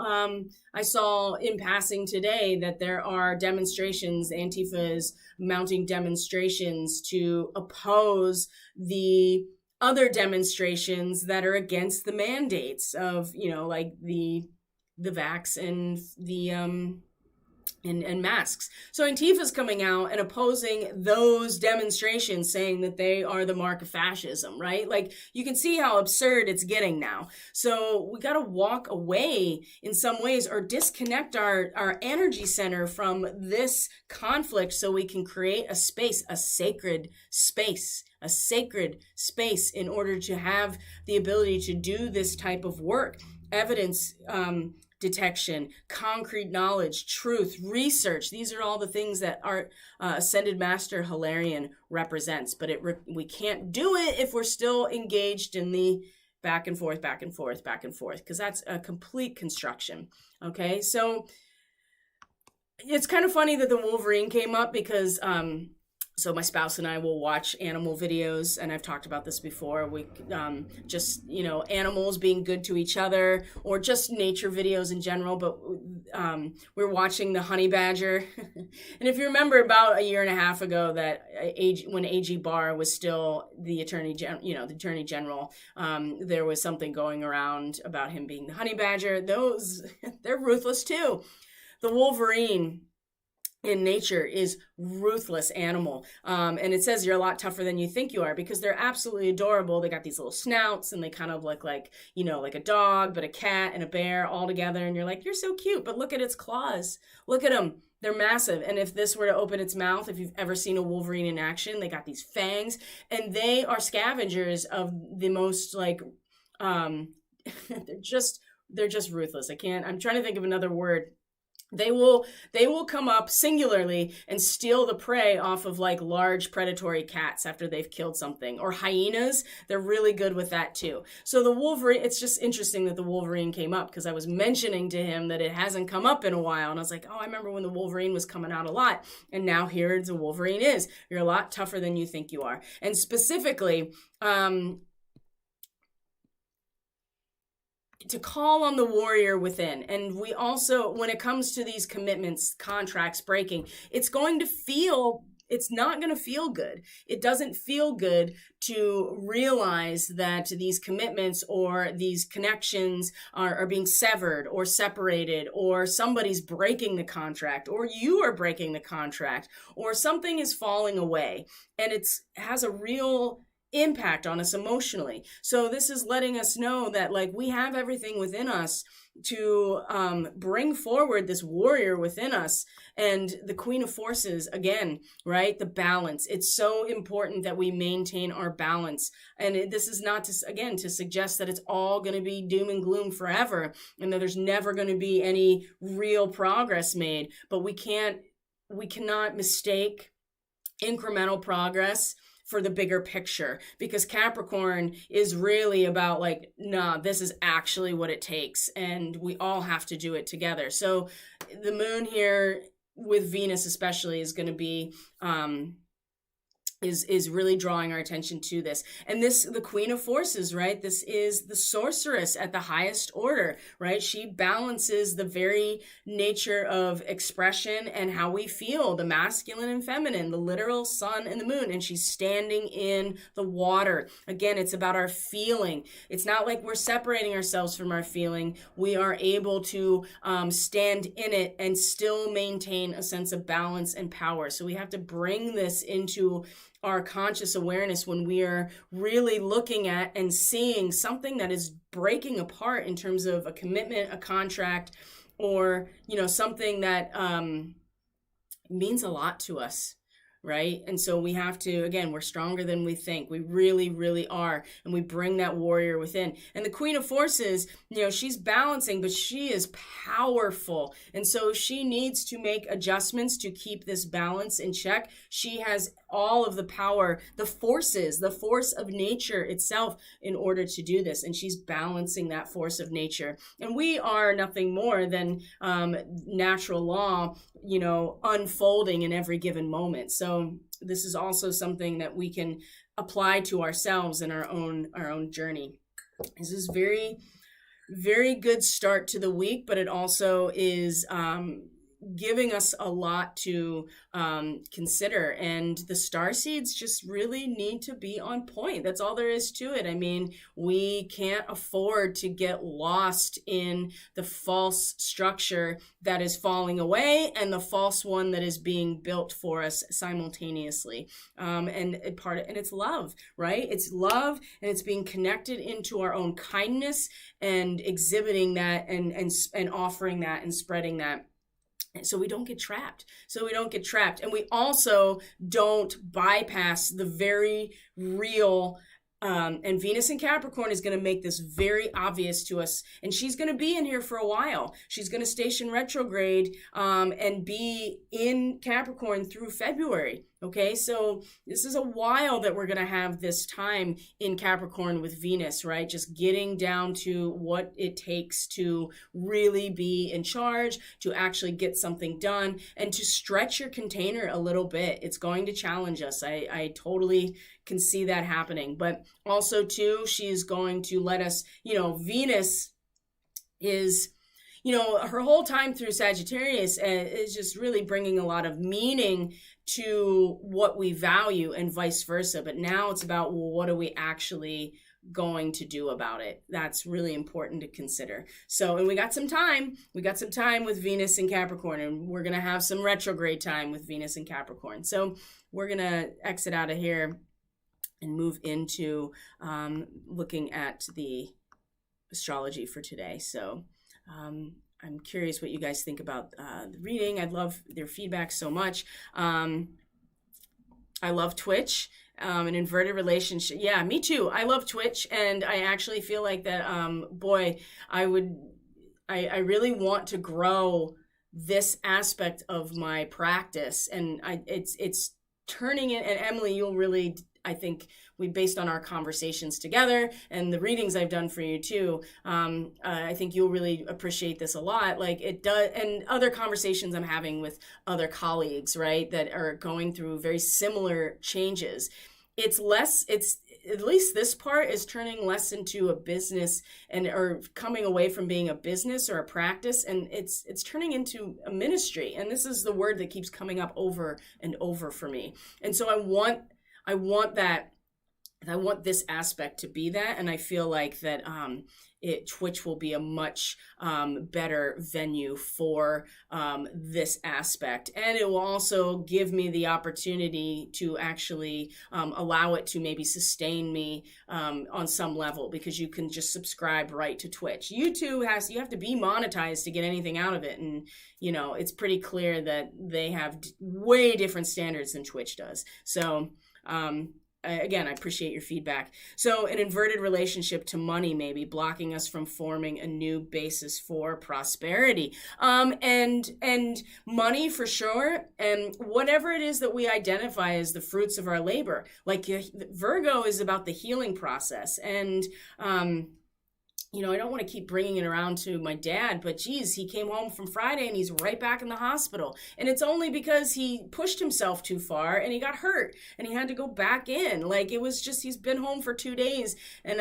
in passing today that there are demonstrations, Antifa is mounting demonstrations to oppose the other demonstrations that are against the mandates of, like the vax and the and masks. So Antifa's coming out and opposing those demonstrations, saying that they are the mark of fascism, right? Like, you can see how absurd it's getting now. So we got to walk away in some ways, or disconnect our energy center from this conflict, so we can create a space, a sacred space in order to have the ability to do this type of work. Evidence detection, concrete knowledge, truth, research. These are all the things that our Ascended Master Hilarion represents. But we can't do it if we're still engaged in the back and forth, because that's a complete construction. Okay, so it's kind of funny that the Wolverine came up, because so my spouse and I will watch animal videos, and I've talked about this before. We just, animals being good to each other, or just nature videos in general. But we're watching the honey badger. And if you remember, about a year and a half ago, that when A.G. Barr was still the Attorney General, there was something going around about him being the honey badger. They're ruthless too. The Wolverine in nature is ruthless animal. And it says you're a lot tougher than you think you are, because they're absolutely adorable. They got these little snouts and they kind of look like, you know, like a dog, but a cat and a bear all together. And you're like, you're so cute, but look at its claws. Look at them. They're massive. And if this were to open its mouth, if you've ever seen a Wolverine in action, they got these fangs, and they are scavengers of the most like, they're just ruthless. I'm trying to think of another word. They will come up singularly and steal the prey off of like large predatory cats after they've killed something. Or hyenas, they're really good with that too. So the Wolverine, it's just interesting that the Wolverine came up, because I was mentioning to him that it hasn't come up in a while, and I was like, oh, I remember when the Wolverine was coming out a lot, and now here the Wolverine is. You're a lot tougher than you think you are. And specifically, to call on the warrior within. And we also, when it comes to these commitments, contracts breaking, it's not going to feel good. It doesn't feel good to realize that these commitments or these connections are being severed or separated, or somebody's breaking the contract, or you are breaking the contract, or something is falling away. And it has a real impact on us emotionally. So this is letting us know that like we have everything within us to bring forward this warrior within us. And the Queen of Forces, again, right? The balance. It's so important that we maintain our balance. And this is not to suggest that it's all going to be doom and gloom forever, and that there's never going to be any real progress made. But we cannot mistake incremental progress for the bigger picture, because Capricorn is really about like, nah, this is actually what it takes, and we all have to do it together. So the moon here with Venus especially is going to be is really drawing our attention to this. And the Queen of Forces, right? This is the sorceress at the highest order, right? She balances the very nature of expression and how we feel, the masculine and feminine, the literal sun and the moon. And she's standing in the water. Again, it's about our feeling. It's not like we're separating ourselves from our feeling. We are able to stand in it and still maintain a sense of balance and power. So we have to bring this into our conscious awareness when we are really looking at and seeing something that is breaking apart in terms of a commitment, a contract, or, you know, something that means a lot to us. Right? And so we have to, again, we're stronger than we think. We really, really are. And we bring that warrior within. And the Queen of Forces, you know, she's balancing, but she is powerful. And so she needs to make adjustments to keep this balance in check. She has all of the power, the force of nature itself in order to do this. And she's balancing that force of nature. And we are nothing more than natural law, you know, unfolding in every given moment. So this is also something that we can apply to ourselves in our own journey. This is very, very good start to the week, but it also is giving us a lot to consider, and the star seeds just really need to be on point. That's all there is to it. I mean, we can't afford to get lost in the false structure that is falling away and the false one that is being built for us simultaneously. And it's love, right? It's love, and it's being connected into our own kindness and exhibiting that and offering that and spreading that. So we don't get trapped. And we also don't bypass the very real, and Venus in Capricorn is going to make this very obvious to us. And she's going to be in here for a while. She's going to station retrograde and be in Capricorn through February. Okay, so this is a while that we're going to have this time in Capricorn with Venus, right? Just getting down to what it takes to really be in charge, to actually get something done, and to stretch your container a little bit. It's going to challenge us. I totally can see that happening. But also, too, she's going to let us, you know, Venus is, you know, her whole time through Sagittarius is just really bringing a lot of meaning to what we value and vice versa. But now it's about, well, what are we actually going to do about it? That's really important to consider. So, and we got some time with Venus and Capricorn, and we're going to have some retrograde time with Venus and Capricorn. So we're going to exit out of here and move into looking at the astrology for today. So I'm curious what you guys think about the reading. I'd love their feedback so much. I love Twitch. An inverted relationship. Yeah, me too. I love Twitch, and I actually feel like that, boy, I really want to grow this aspect of my practice, and it's turning it, and Emily, you'll really, I think, based on our conversations together and the readings I've done for you too, I think you'll really appreciate this a lot. Like it does, and other conversations I'm having with other colleagues, right, that are going through very similar changes. It's at least this part is turning less into a business or coming away from being a business or a practice, and it's turning into a ministry. And this is the word that keeps coming up over and over for me. And so I want that. I want this aspect to be that, and I feel like that Twitch will be a much better venue for this aspect, and it will also give me the opportunity to actually allow it to maybe sustain me on some level, because you can just subscribe right to Twitch. YouTube you have to be monetized to get anything out of it, and it's pretty clear that they have way different standards than Twitch does. So again, I appreciate your feedback. So an inverted relationship to money, maybe blocking us from forming a new basis for prosperity. And money for sure. And whatever it is that we identify as the fruits of our labor, like Virgo is about the healing process. And, I don't want to keep bringing it around to my dad, but geez, he came home from Friday and he's right back in the hospital. And it's only because he pushed himself too far and he got hurt and he had to go back in. Like it was just, he's been home for 2 days and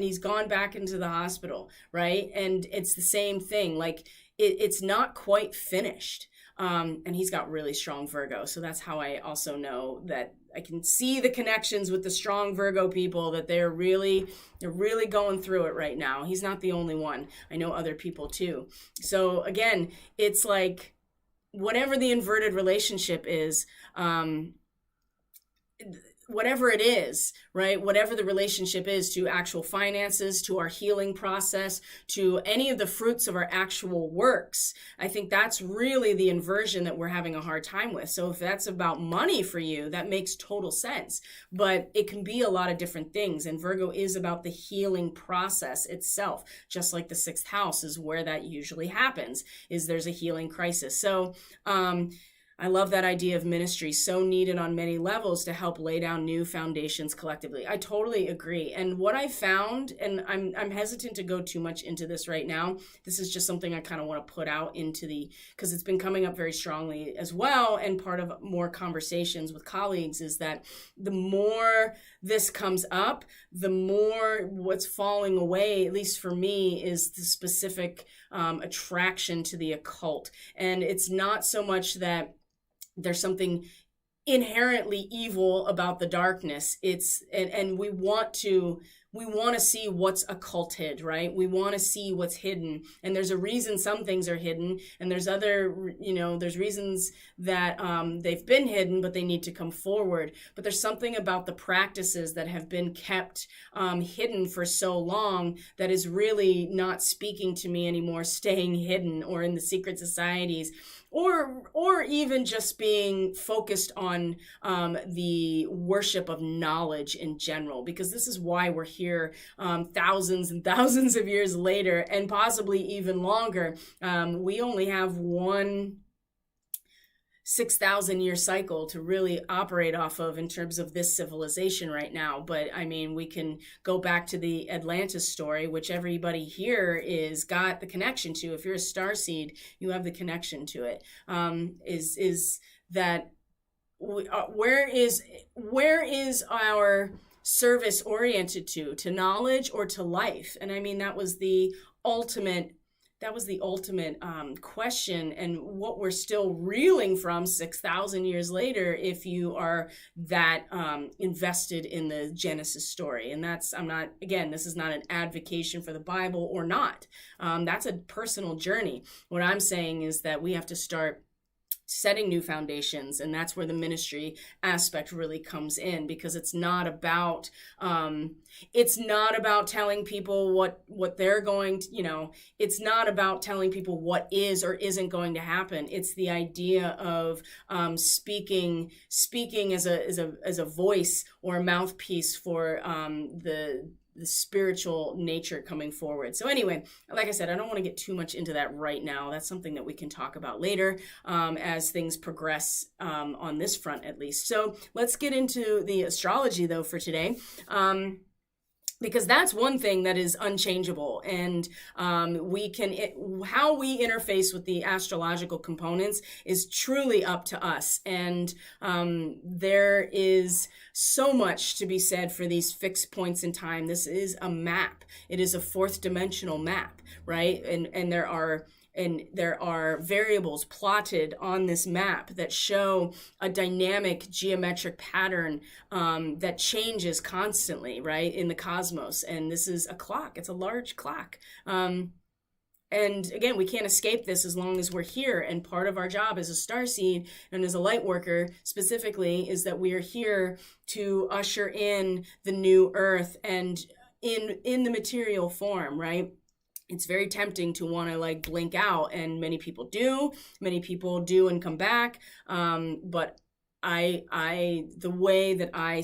he's gone back into the hospital, right? And it's the same thing. Like it's not quite finished. And he's got really strong Virgo. So that's how I also know that I can see the connections with the strong Virgo people, that they're really going through it right now. He's not the only one. I know other people too. So again, it's like whatever the inverted relationship is, whatever it is, right? Whatever the relationship is to actual finances, to our healing process, to any of the fruits of our actual works, I think that's really the inversion that we're having a hard time with. So if that's about money for you, that makes total sense. But it can be a lot of different things. And Virgo is about the healing process itself, just like the 6th house is where that usually happens, is there's a healing crisis. So, I love that idea of ministry, so needed on many levels to help lay down new foundations collectively. I totally agree. And what I found, and I'm hesitant to go too much into this right now. This is just something I kind of want to put out because it's been coming up very strongly as well. And part of more conversations with colleagues is that the more this comes up, the more what's falling away, at least for me, is the specific attraction to the occult. And it's not so much that there's something inherently evil about the darkness. And we want to see what's occulted, right? We want to see what's hidden. And there's a reason some things are hidden. And there's there's reasons that they've been hidden, but they need to come forward. But there's something about the practices that have been kept hidden for so long that is really not speaking to me anymore, staying hidden, or in the secret societies, or even just being focused on the worship of knowledge in general, because this is why we're here thousands and thousands of years later, and possibly even longer. We only have one 6,000-year cycle to really operate off of in terms of this civilization right now. But I mean, we can go back to the Atlantis story, which everybody here is got the connection to. If you're a starseed, you have the connection to it. Is that where is our service oriented to knowledge or to life? And I mean, that was the ultimate that was the ultimate question, and what we're still reeling from 6,000 years later, if you are that invested in the Genesis story. And that's, I'm not, again, this is not an advocation for the Bible or not. That's a personal journey. What I'm saying is that we have to start setting new foundations, and that's where the ministry aspect really comes in, because it's not about telling people what they're going to, it's not about telling people what is or isn't going to happen. It's the idea of speaking as a voice or a mouthpiece for the spiritual nature coming forward. So anyway, like I said, I don't want to get too much into that right now. That's something that we can talk about later as things progress on this front, at least. So let's get into the astrology, though, for today. Because that's one thing that is unchangeable, and how we interface with the astrological components is truly up to us. And there is so much to be said for these fixed points in time. This is a map. It is a fourth dimensional map, right? And there are variables plotted on this map that show a dynamic geometric pattern that changes constantly, right, in the cosmos. And this is a clock. It's a large clock. And again, we can't escape this as long as we're here. And part of our job as a starseed and as a light worker specifically is that we are here to usher in the new earth and in the material form, right? It's very tempting to want to blink out, and many people do and come back. But the way that I,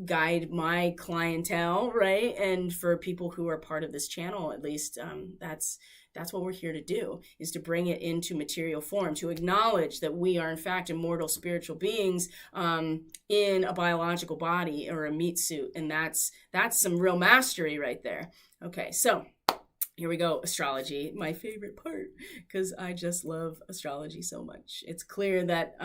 guide my clientele, right? And for people who are part of this channel, at least, that's what we're here to do, is to bring it into material form, to acknowledge that we are in fact immortal spiritual beings in a biological body or a meat suit. And that's some real mastery right there. Okay, so here we go, astrology, my favorite part, because I just love astrology so much. It's clear that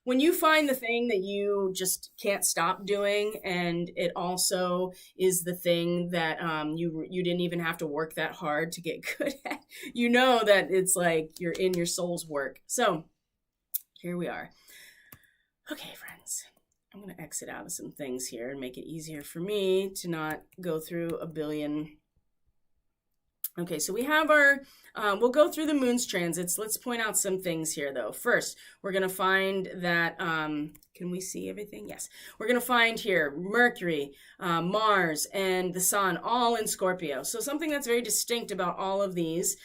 when you find the thing that you just can't stop doing, and it also is the thing that you didn't even have to work that hard to get good at, that it's like you're in your soul's work. So here we are. Okay, friends. I'm going to exit out of some things here and make it easier for me to not go through a billion. Okay, so we have we'll go through the moon's transits. Let's point out some things here, though. First, we're going to find that, can we see everything? Yes. We're going to find here Mercury, Mars, and the Sun all in Scorpio. So something that's very distinct about all of these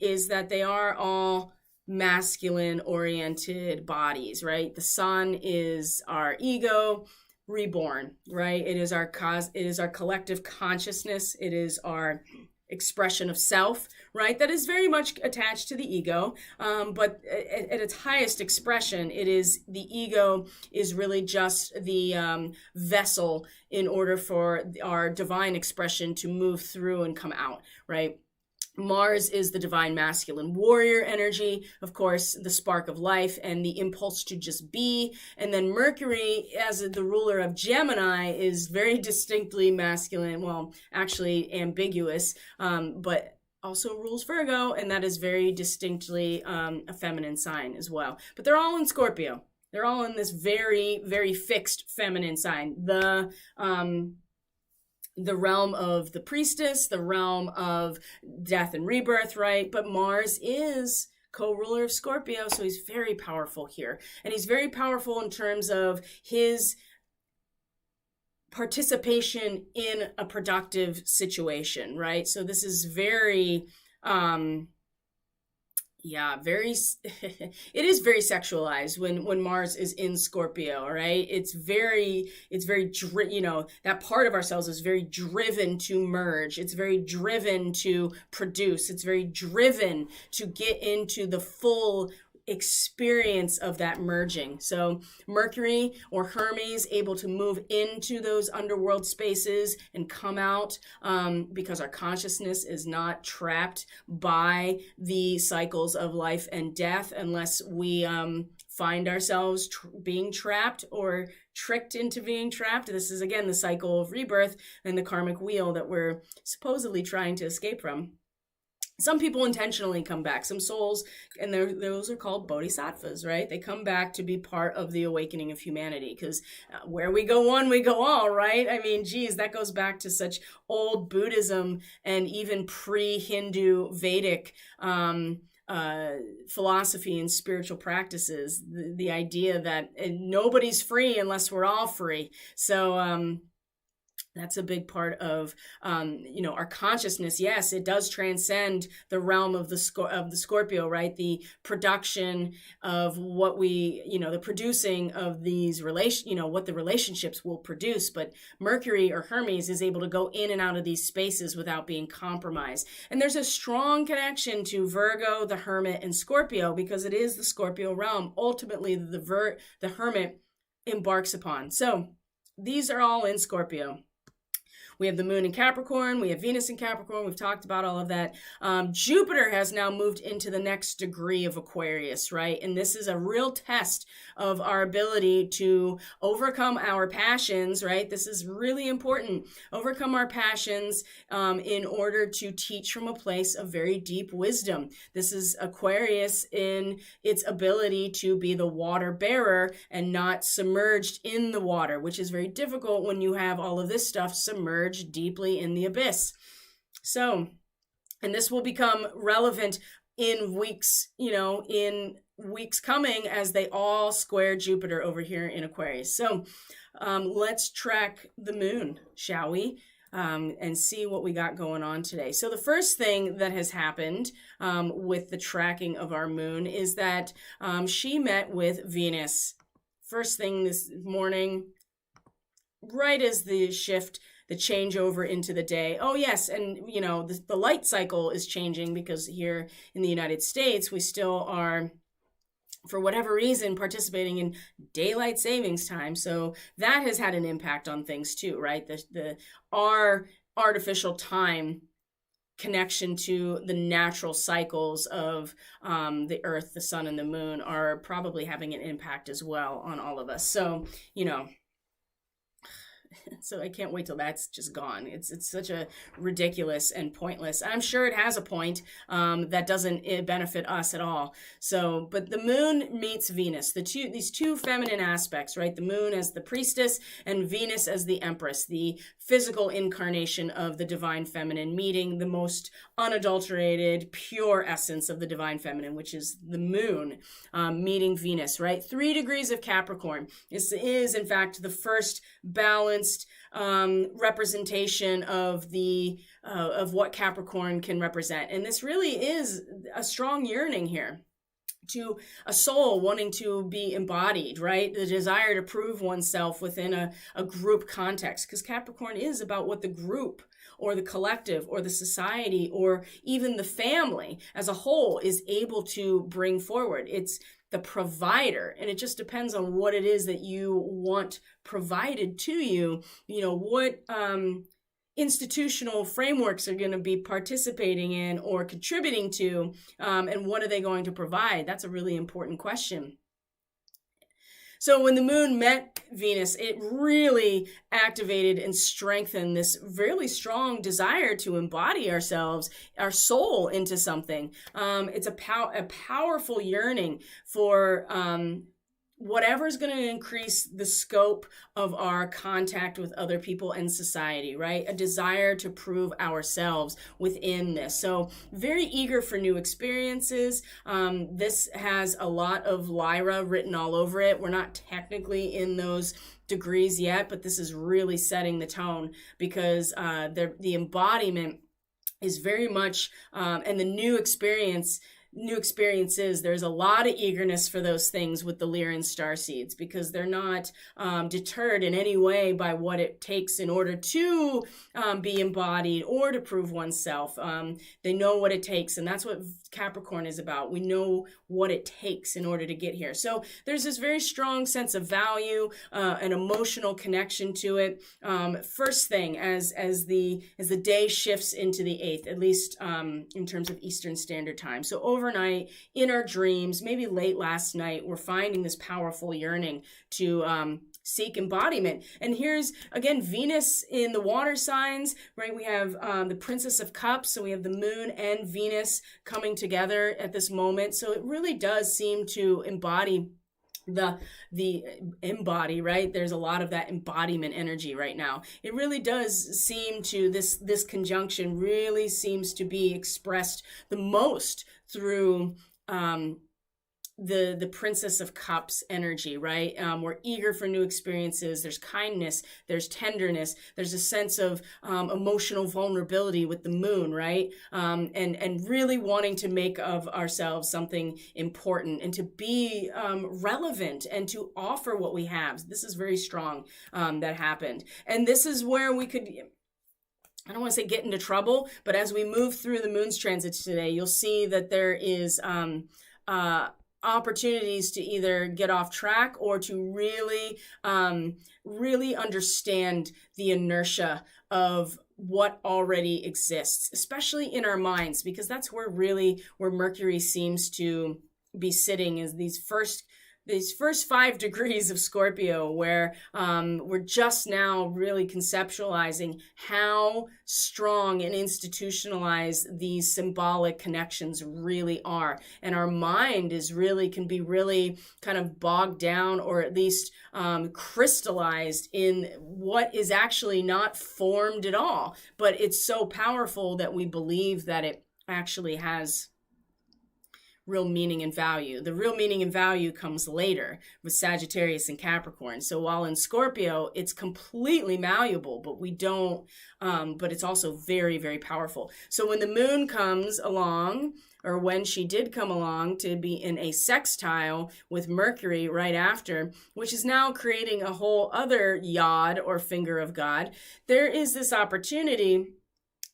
is that they are all masculine-oriented bodies, right? The Sun is our ego reborn, right? It is our collective consciousness. It is our expression of self, right? That is very much attached to the ego, but at its highest expression, the ego is really just the vessel in order for our divine expression to move through and come out, right? Mars is the divine masculine warrior energy, of course, the spark of life and the impulse to just be. And then Mercury, as the ruler of Gemini, is very distinctly masculine, well, actually ambiguous, but also rules Virgo, and that is very distinctly a feminine sign as well. But they're all in Scorpio. They're all in this very, very fixed feminine sign. The realm of the priestess, the realm of death and rebirth, right? But Mars is co-ruler of Scorpio, so he's very powerful here. And he's very powerful in terms of his participation in a productive situation, right? So this is very, it is very sexualized when Mars is in Scorpio, right? It's very, that part of ourselves is very driven to merge. It's very driven to produce. It's very driven to get into the full experience of that merging. So Mercury or Hermes able to move into those underworld spaces and come out because our consciousness is not trapped by the cycles of life and death unless we find ourselves being trapped or tricked into being trapped. This is, again, the cycle of rebirth and the karmic wheel that we're supposedly trying to escape from. Some people intentionally come back, some souls, and those are called bodhisattvas, right? They come back to be part of the awakening of humanity, because where we go one, we go all, right? I mean, geez, that goes back to such old Buddhism and even pre-Hindu Vedic philosophy and spiritual practices. The idea that nobody's free unless we're all free. So, that's a big part of, our consciousness. Yes, it does transcend the realm of the Scorpio, right? The production of what the producing of these what the relationships will produce. But Mercury or Hermes is able to go in and out of these spaces without being compromised. And there's a strong connection to Virgo, the Hermit, and Scorpio, because it is the Scorpio realm ultimately the Hermit embarks upon. So these are all in Scorpio. We have the moon in Capricorn. We have Venus in Capricorn. We've talked about all of that. Jupiter has now moved into the next degree of Aquarius, right? And this is a real test of our ability to overcome our passions, right? This is really important. Overcome our passions in order to teach from a place of very deep wisdom. This is Aquarius in its ability to be the water bearer and not submerged in the water, which is very difficult when you have all of this stuff submerged deeply in the abyss. So, and this will become relevant in weeks, in weeks coming as they all square Jupiter over here in Aquarius. So let's track the moon, shall we? And see what we got going on today. So the first thing that has happened with the tracking of our moon is that she met with Venus. First thing this morning, right as the changeover into the day. Oh yes, and the light cycle is changing, because here in the United States we still are, for whatever reason, participating in daylight savings time. So that has had an impact on things too, right? Our artificial time connection to the natural cycles of the earth, the sun, and the moon are probably having an impact as well on all of us. So, so I can't wait till that's just gone. It's such a ridiculous and pointless. I'm sure it has a point that doesn't benefit us at all. So, but the moon meets Venus, these two feminine aspects, right? The moon as the priestess and Venus as the empress, the physical incarnation of the divine feminine, meeting the most unadulterated, pure essence of the divine feminine, which is the moon, meeting Venus, right? 3 degrees of Capricorn. This is, in fact, the first balanced representation of what Capricorn can represent. And this really is a strong yearning here to a soul wanting to be embodied, right? The desire to prove oneself within a group context, because Capricorn is about what the group or the collective or the society or even the family as a whole is able to bring forward. It's the provider, and it just depends on what it is that you want provided to you. What institutional frameworks are going to be participating in or contributing to, and what are they going to provide? That's a really important question. So when the moon met Venus, it really activated and strengthened this really strong desire to embody ourselves, our soul, into something. It's a powerful yearning for whatever's going to increase the scope of our contact with other people and society, right? A desire to prove ourselves within this. So very eager for new experiences. This has a lot of Lyra written all over it. We're not technically in those degrees yet, but this is really setting the tone, because the embodiment is very much, and the new experiences, there's a lot of eagerness for those things with the Lyran starseeds, because they're not deterred in any way by what it takes in order to be embodied or to prove oneself. They know what it takes, and that's what Capricorn is about. We know what it takes in order to get here. So there's this very strong sense of value, an emotional connection to it. First thing, as the day shifts into the 8th, at least in terms of Eastern Standard Time. So over overnight in our dreams, maybe late last night, we're finding this powerful yearning to seek embodiment. And here's, again, Venus in the water signs, right? We have the Princess of Cups. So we have the moon and Venus coming together at this moment. So it really does seem to embody right? There's a lot of that embodiment energy right now. It really does seem to, this conjunction really seems to be expressed the most through the Princess of Cups energy, right? We're eager for new experiences. There's kindness, there's tenderness, there's a sense of emotional vulnerability with the moon, right? And really wanting to make of ourselves something important and to be relevant and to offer what we have. This is very strong that happened. And this is where we could, I don't want to say get into trouble, but as we move through the moon's transits today, you'll see that there is opportunities to either get off track or to really, really understand the inertia of what already exists, especially in our minds, because that's where Mercury seems to be sitting, is these first 5 degrees of Scorpio, where we're just now really conceptualizing how strong and institutionalized these symbolic connections really are. And our mind can be really kind of bogged down, or at least crystallized in what is actually not formed at all. But it's so powerful that we believe that it actually has real meaning and value. The real meaning and value comes later with Sagittarius and Capricorn. So while in Scorpio, it's completely malleable, but it's also very, very powerful. So when the moon comes along, or when she did come along to be in a sextile with Mercury right after, which is now creating a whole other yod or finger of God, there is this opportunity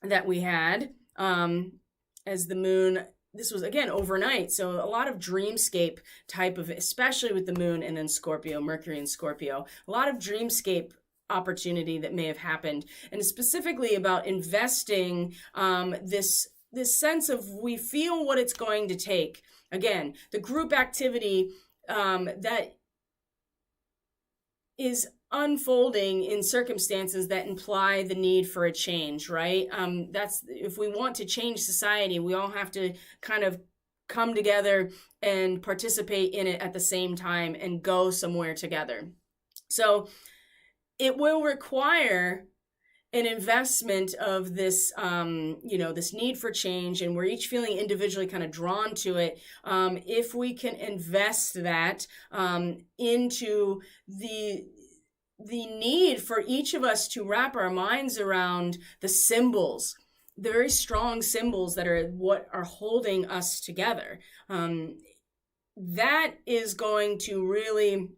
that we had as the moon. This was, again, overnight. So a lot of dreamscape type of, especially with the moon and then Scorpio, Mercury and Scorpio, a lot of dreamscape opportunity that may have happened. And specifically about investing this sense of, we feel what it's going to take. Again, the group activity that is unfolding in circumstances that imply the need for a change, right? That's, if we want to change society, we all have to kind of come together and participate in it at the same time and go somewhere together. So it will require an investment of this, this need for change, and we're each feeling individually kind of drawn to it. If we can invest that into the need for each of us to wrap our minds around the symbols, the very strong symbols that are what are holding us together. That is going to really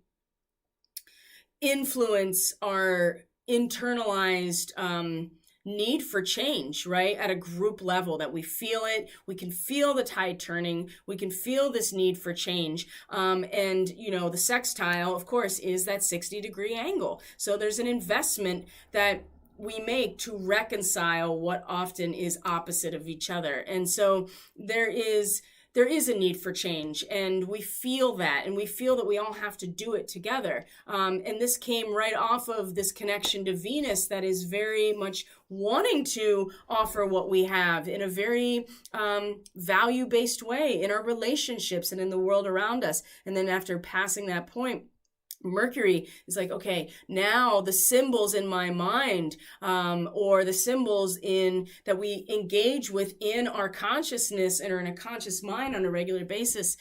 influence our internalized need for change, right? At a group level, that we feel it, we can feel the tide turning, we can feel this need for change. And, the sextile, of course, is that 60-degree angle. So there's an investment that we make to reconcile what often is opposite of each other. And so there is a need for change, and we feel that, and we feel that we all have to do it together. And this came right off of this connection to Venus that is very much wanting to offer what we have in a very value-based way in our relationships and in the world around us. And then after passing that point, Mercury is like, okay, now the symbols in my mind, or the symbols that we engage with in our consciousness and are in a conscious mind on a regular basis,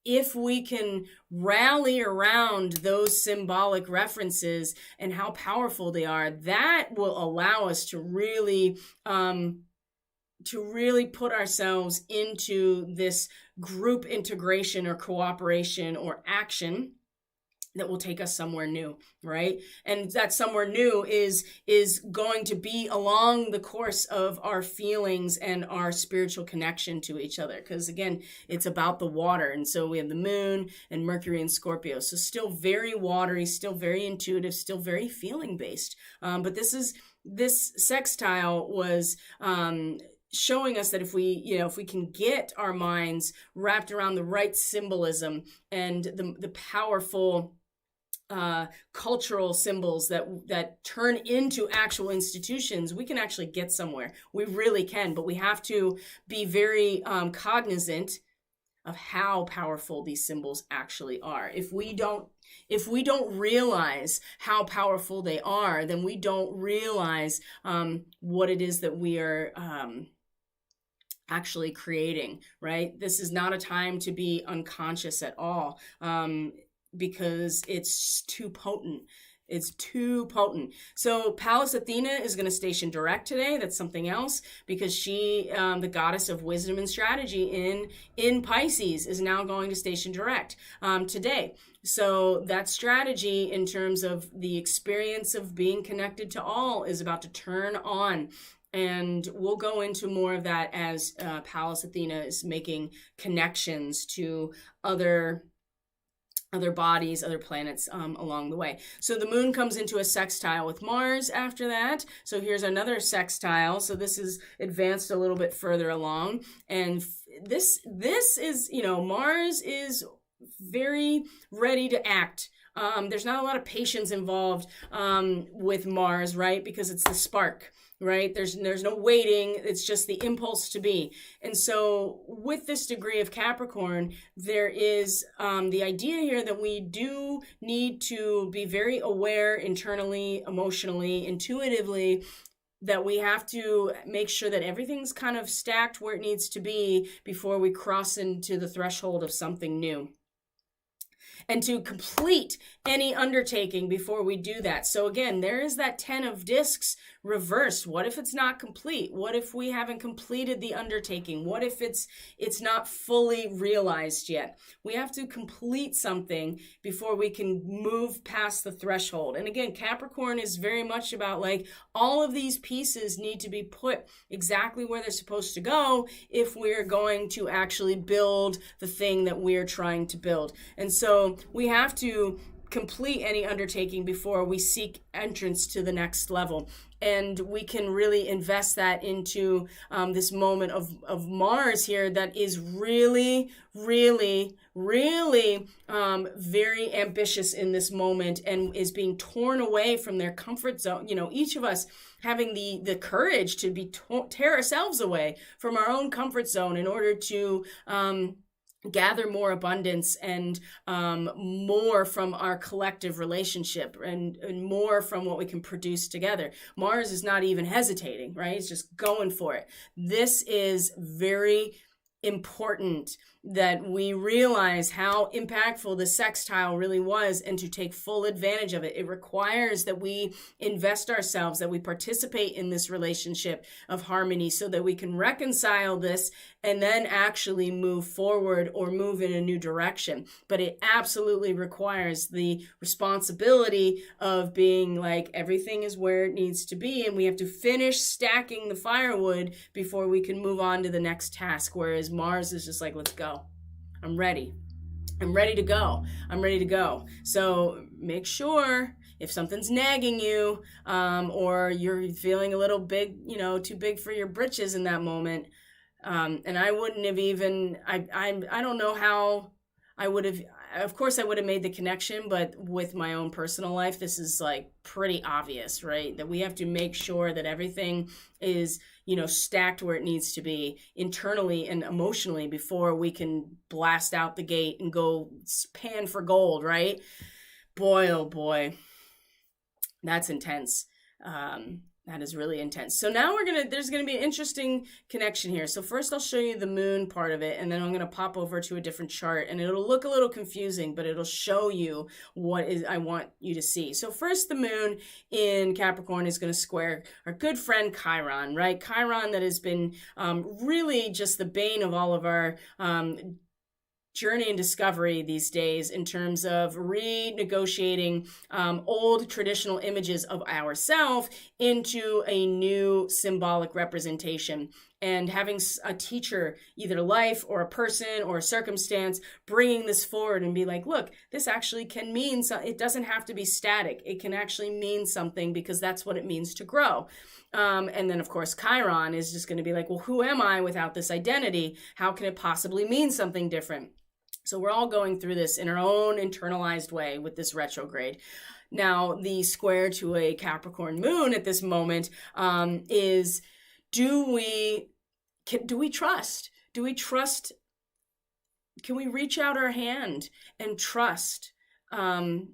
if we can rally around those symbolic references and how powerful they are, that will allow us to really put ourselves into this group integration or cooperation or action that will take us somewhere new, right? And that somewhere new is going to be along the course of our feelings and our spiritual connection to each other. Because again, it's about the water. And so we have the moon and Mercury and Scorpio. So still very watery, still very intuitive, still very feeling based. But this sextile was showing us that if we can get our minds wrapped around the right symbolism and the powerful cultural symbols that turn into actual institutions, we can actually get somewhere. We really can, but we have to be very cognizant of how powerful these symbols actually are. If we don't realize how powerful they are, then we don't realize what it is that we are actually creating, right? This is not a time to be unconscious at all, because it's too potent. It's too potent. So Pallas Athena is going to station direct today. That's something else, because she, the goddess of wisdom and strategy in Pisces, is now going to station direct today. So that strategy in terms of the experience of being connected to all is about to turn on. And we'll go into more of that as Pallas Athena is making connections to other bodies, other planets along the way. So the moon comes into a sextile with Mars after that. So here's another sextile. So this is advanced a little bit further along. And this is, Mars is very ready to act. There's not a lot of patience involved with Mars, right? Because it's the spark, right? There's no waiting. It's just the impulse to be. And so with this degree of Capricorn, there is the idea here that we do need to be very aware internally, emotionally, intuitively, that we have to make sure that everything's kind of stacked where it needs to be before we cross into the threshold of something new. And to complete any undertaking before we do that. So again, there is that 10 of discs reversed. What if it's not complete? What if we haven't completed the undertaking? What if it's not fully realized yet? We have to complete something before we can move past the threshold. And again, Capricorn is very much about like all of these pieces need to be put exactly where they're supposed to go if we're going to actually build the thing that we're trying to build. And so we have to complete any undertaking before we seek entrance to the next level. And we can really invest that into this moment of Mars here that is really, really, really very ambitious in this moment and is being torn away from their comfort zone. Each of us having the courage to tear ourselves away from our own comfort zone in order to gather more abundance and more from our collective relationship and more from what we can produce together. Mars is not even hesitating, right? It's just going for it. This is very important that we realize how impactful the sextile really was and to take full advantage of it. It requires that we invest ourselves, that we participate in this relationship of harmony so that we can reconcile this and then actually move forward or move in a new direction. But it absolutely requires the responsibility of being like, everything is where it needs to be, and we have to finish stacking the firewood before we can move on to the next task. Whereas Mars is just like, let's go. I'm ready. I'm ready to go. I'm ready to go. So make sure if something's nagging you, or you're feeling a little big, too big for your britches in that moment. And I wouldn't have even, I don't know how I would have, of course I would have made the connection, but with my own personal life, this is like pretty obvious, right? That we have to make sure that everything is, stacked where it needs to be internally and emotionally before we can blast out the gate and go pan for gold, right? Boy, oh boy, that's intense. That is really intense. So now there's going to be an interesting connection here. So first I'll show you the moon part of it, and then I'm going to pop over to a different chart, and it'll look a little confusing, but it'll show you what I want you to see. So first, the moon in Capricorn is going to square our good friend Chiron, right? Chiron that has been really just the bane of all of our journey and discovery these days in terms of renegotiating old traditional images of ourselves into a new symbolic representation. And having a teacher, either life or a person or a circumstance, bringing this forward and be like, look, this actually can mean something. It doesn't have to be static. It can actually mean something because that's what it means to grow. And then, of course, Chiron is just going to be like, well, who am I without this identity? How can it possibly mean something different? So we're all going through this in our own internalized way with this retrograde. Now, the square to a Capricorn moon at this moment is, do we trust? Do we trust? Can we reach out our hand and trust? And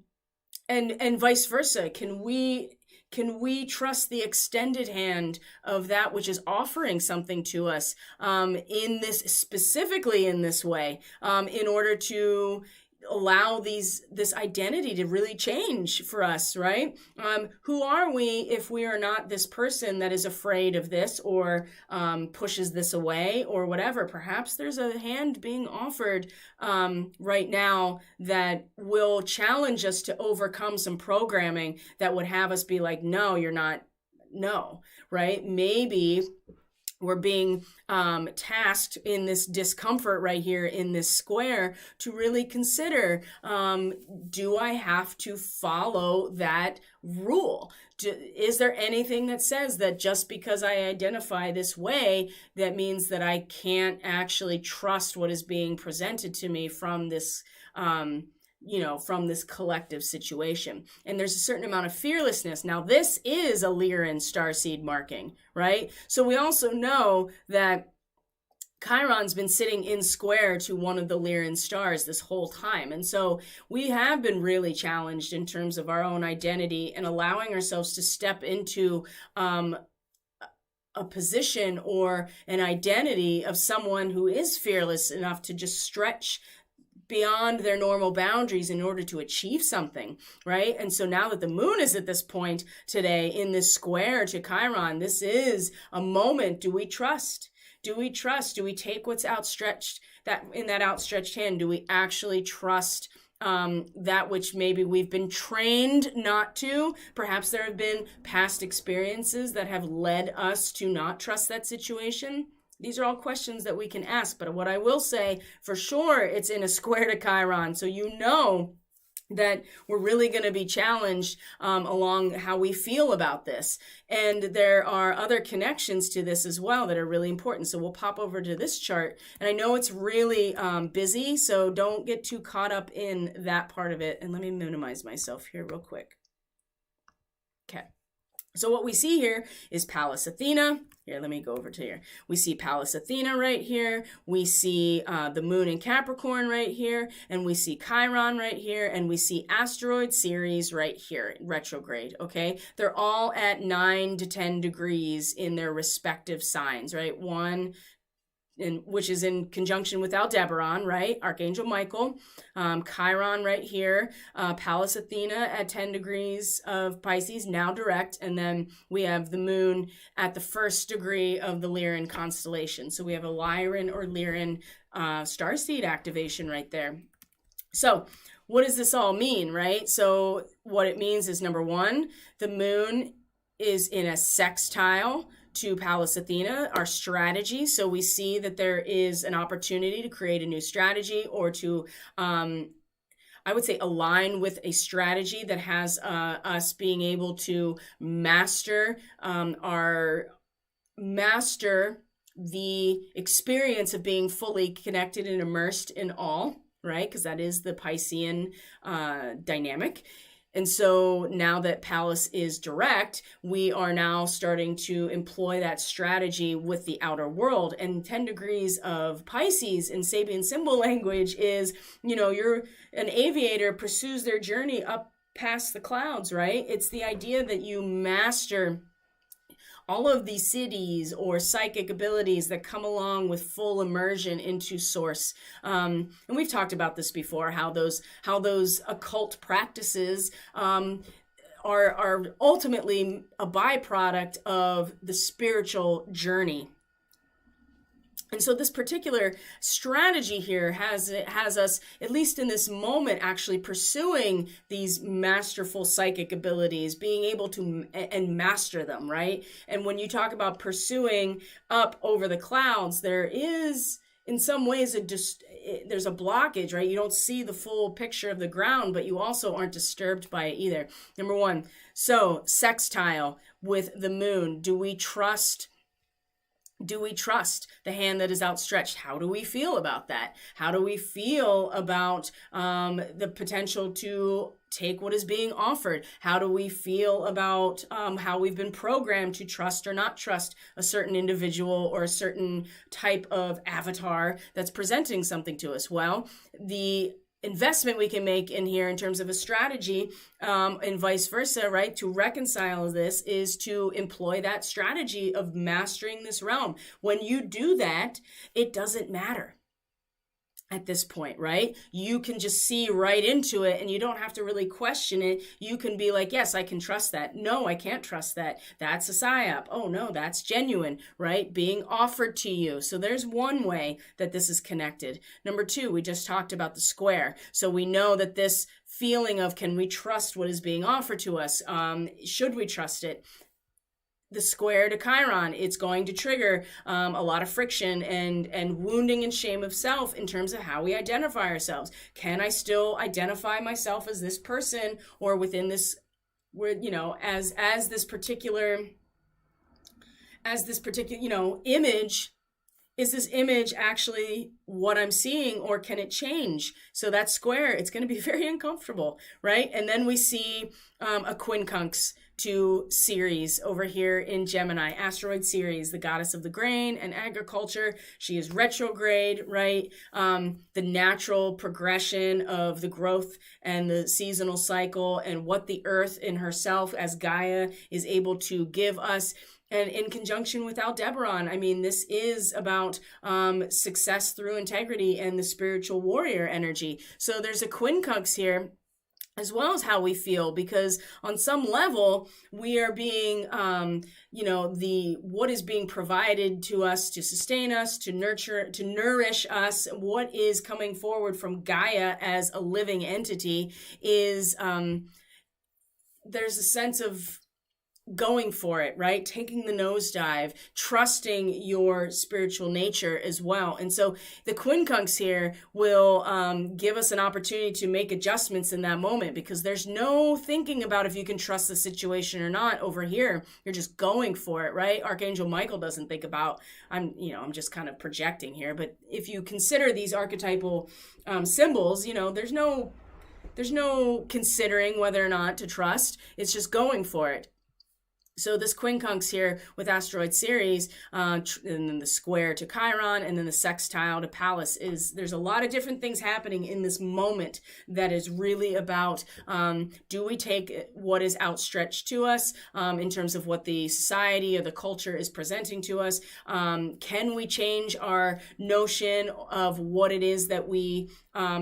vice versa. Can we trust the extended hand of that which is offering something to us specifically in this way, in order to allow this identity to really change for us, right? Who are we if we are not this person that is afraid of this or pushes this away or whatever? Perhaps there's a hand being offered right now that will challenge us to overcome some programming that would have us be like, no, you're not, no, right? Maybe we're being tasked in this discomfort right here in this square to really consider, do I have to follow that rule? Is there anything that says that just because I identify this way, that means that I can't actually trust what is being presented to me from this from this collective situation? And there's a certain amount of fearlessness. Now, this is a Lyran starseed marking, right? So we also know that Chiron's been sitting in square to one of the Lyran stars this whole time. And so we have been really challenged in terms of our own identity and allowing ourselves to step into a position or an identity of someone who is fearless enough to just stretch beyond their normal boundaries in order to achieve something, right? And so now that the moon is at this point today in this square to Chiron, this is a moment. Do we trust? Do we trust? Do we take what's outstretched, that in that outstretched hand? Do we actually trust that which maybe we've been trained not to? Perhaps there have been past experiences that have led us to not trust that situation. These are all questions that we can ask, but what I will say for sure, it's in a square to Chiron. So you know that we're really going to be challenged along how we feel about this. And there are other connections to this as well that are really important. So we'll pop over to this chart. And I know it's really busy, so don't get too caught up in that part of it. And let me minimize myself here real quick. Okay. So what we see here is Pallas Athena. Here, let me go over to here. We see Pallas Athena right here. We see the moon in Capricorn right here. And we see Chiron right here. And we see asteroid Ceres right here, retrograde, okay? They're all at 9 to 10 degrees in their respective signs, right? Which is in conjunction with Aldebaran, right? Archangel Michael, Chiron right here, Pallas Athena at 10 degrees of Pisces, now direct, and then we have the moon at the 1st degree of the Lyran constellation. So we have a Lyran or Lyran starseed activation right there. So what does this all mean, right? So what it means is, number one, the moon is in a sextile to Pallas Athena, our strategy. So we see that there is an opportunity to create a new strategy or to, I would say, align with a strategy that has us being able to master the experience of being fully connected and immersed in all, right? Because that is the Piscean dynamic. And so now that Pallas is direct, we are now starting to employ that strategy with the outer world. And 10 degrees of Pisces in Sabian symbol language is, you're an aviator pursues their journey up past the clouds, right? It's the idea that you master all of these cities or psychic abilities that come along with full immersion into source. And we've talked about this before, how those occult practices are ultimately a byproduct of the spiritual journey. And so this particular strategy here has us, at least in this moment, actually pursuing these masterful psychic abilities, being able to and master them, right? And when you talk about pursuing up over the clouds, there is in some ways there's a blockage, right? You don't see the full picture of the ground, but you also aren't disturbed by it either. Number one, so sextile with the moon. Do we trust the hand that is outstretched? How do we feel about that? How do we feel about the potential to take what is being offered? How do we feel about how we've been programmed to trust or not trust a certain individual or a certain type of avatar that's presenting something to us? Well, the investment we can make in here in terms of a strategy and vice versa, right, to reconcile this is to employ that strategy of mastering this realm. When you do that, it doesn't matter at this point, right? You can just see right into it and you don't have to really question it. You can be like, yes, I can trust that. No, I can't trust that. That's a psyop. Oh no, that's genuine, right? Being offered to you. So there's one way that this is connected. Number two, we just talked about the square. So we know that this feeling of, can we trust what is being offered to us? Should we trust it? The square to Chiron, it's going to trigger a lot of friction and wounding and shame of self in terms of how we identify ourselves. Can I still identify myself as this person, or within this, where, you know, as this particular image? Is this image actually what I'm seeing, or can it change? So that square, it's going to be very uncomfortable, right? And then we see a quincunx to Ceres over here in Gemini, asteroid Ceres, the goddess of the grain and agriculture. She is retrograde, right? The natural progression of the growth and the seasonal cycle and what the earth in herself as Gaia is able to give us. And in conjunction with Aldebaran, I mean, this is about success through integrity and the spiritual warrior energy. So there's a quincunx here, as well as how we feel, because on some level we are being, what is being provided to us to sustain us, to nurture, to nourish us, what is coming forward from Gaia as a living entity is, there's a sense of going for it, right? Taking the nosedive, trusting your spiritual nature as well. And so the quincunx here will give us an opportunity to make adjustments in that moment, because there's no thinking about if you can trust the situation or not over here. You're just going for it, right? Archangel Michael doesn't think about, I'm just kind of projecting here, but if you consider these archetypal symbols, there's no considering whether or not to trust. It's just going for it. So this quincunx here with asteroid Ceres, and then the square to Chiron, and then the sextile to Pallas, there's a lot of different things happening in this moment that is really about, do we take what is outstretched to us in terms of what the society or the culture is presenting to us? Can we change our notion of what it is that we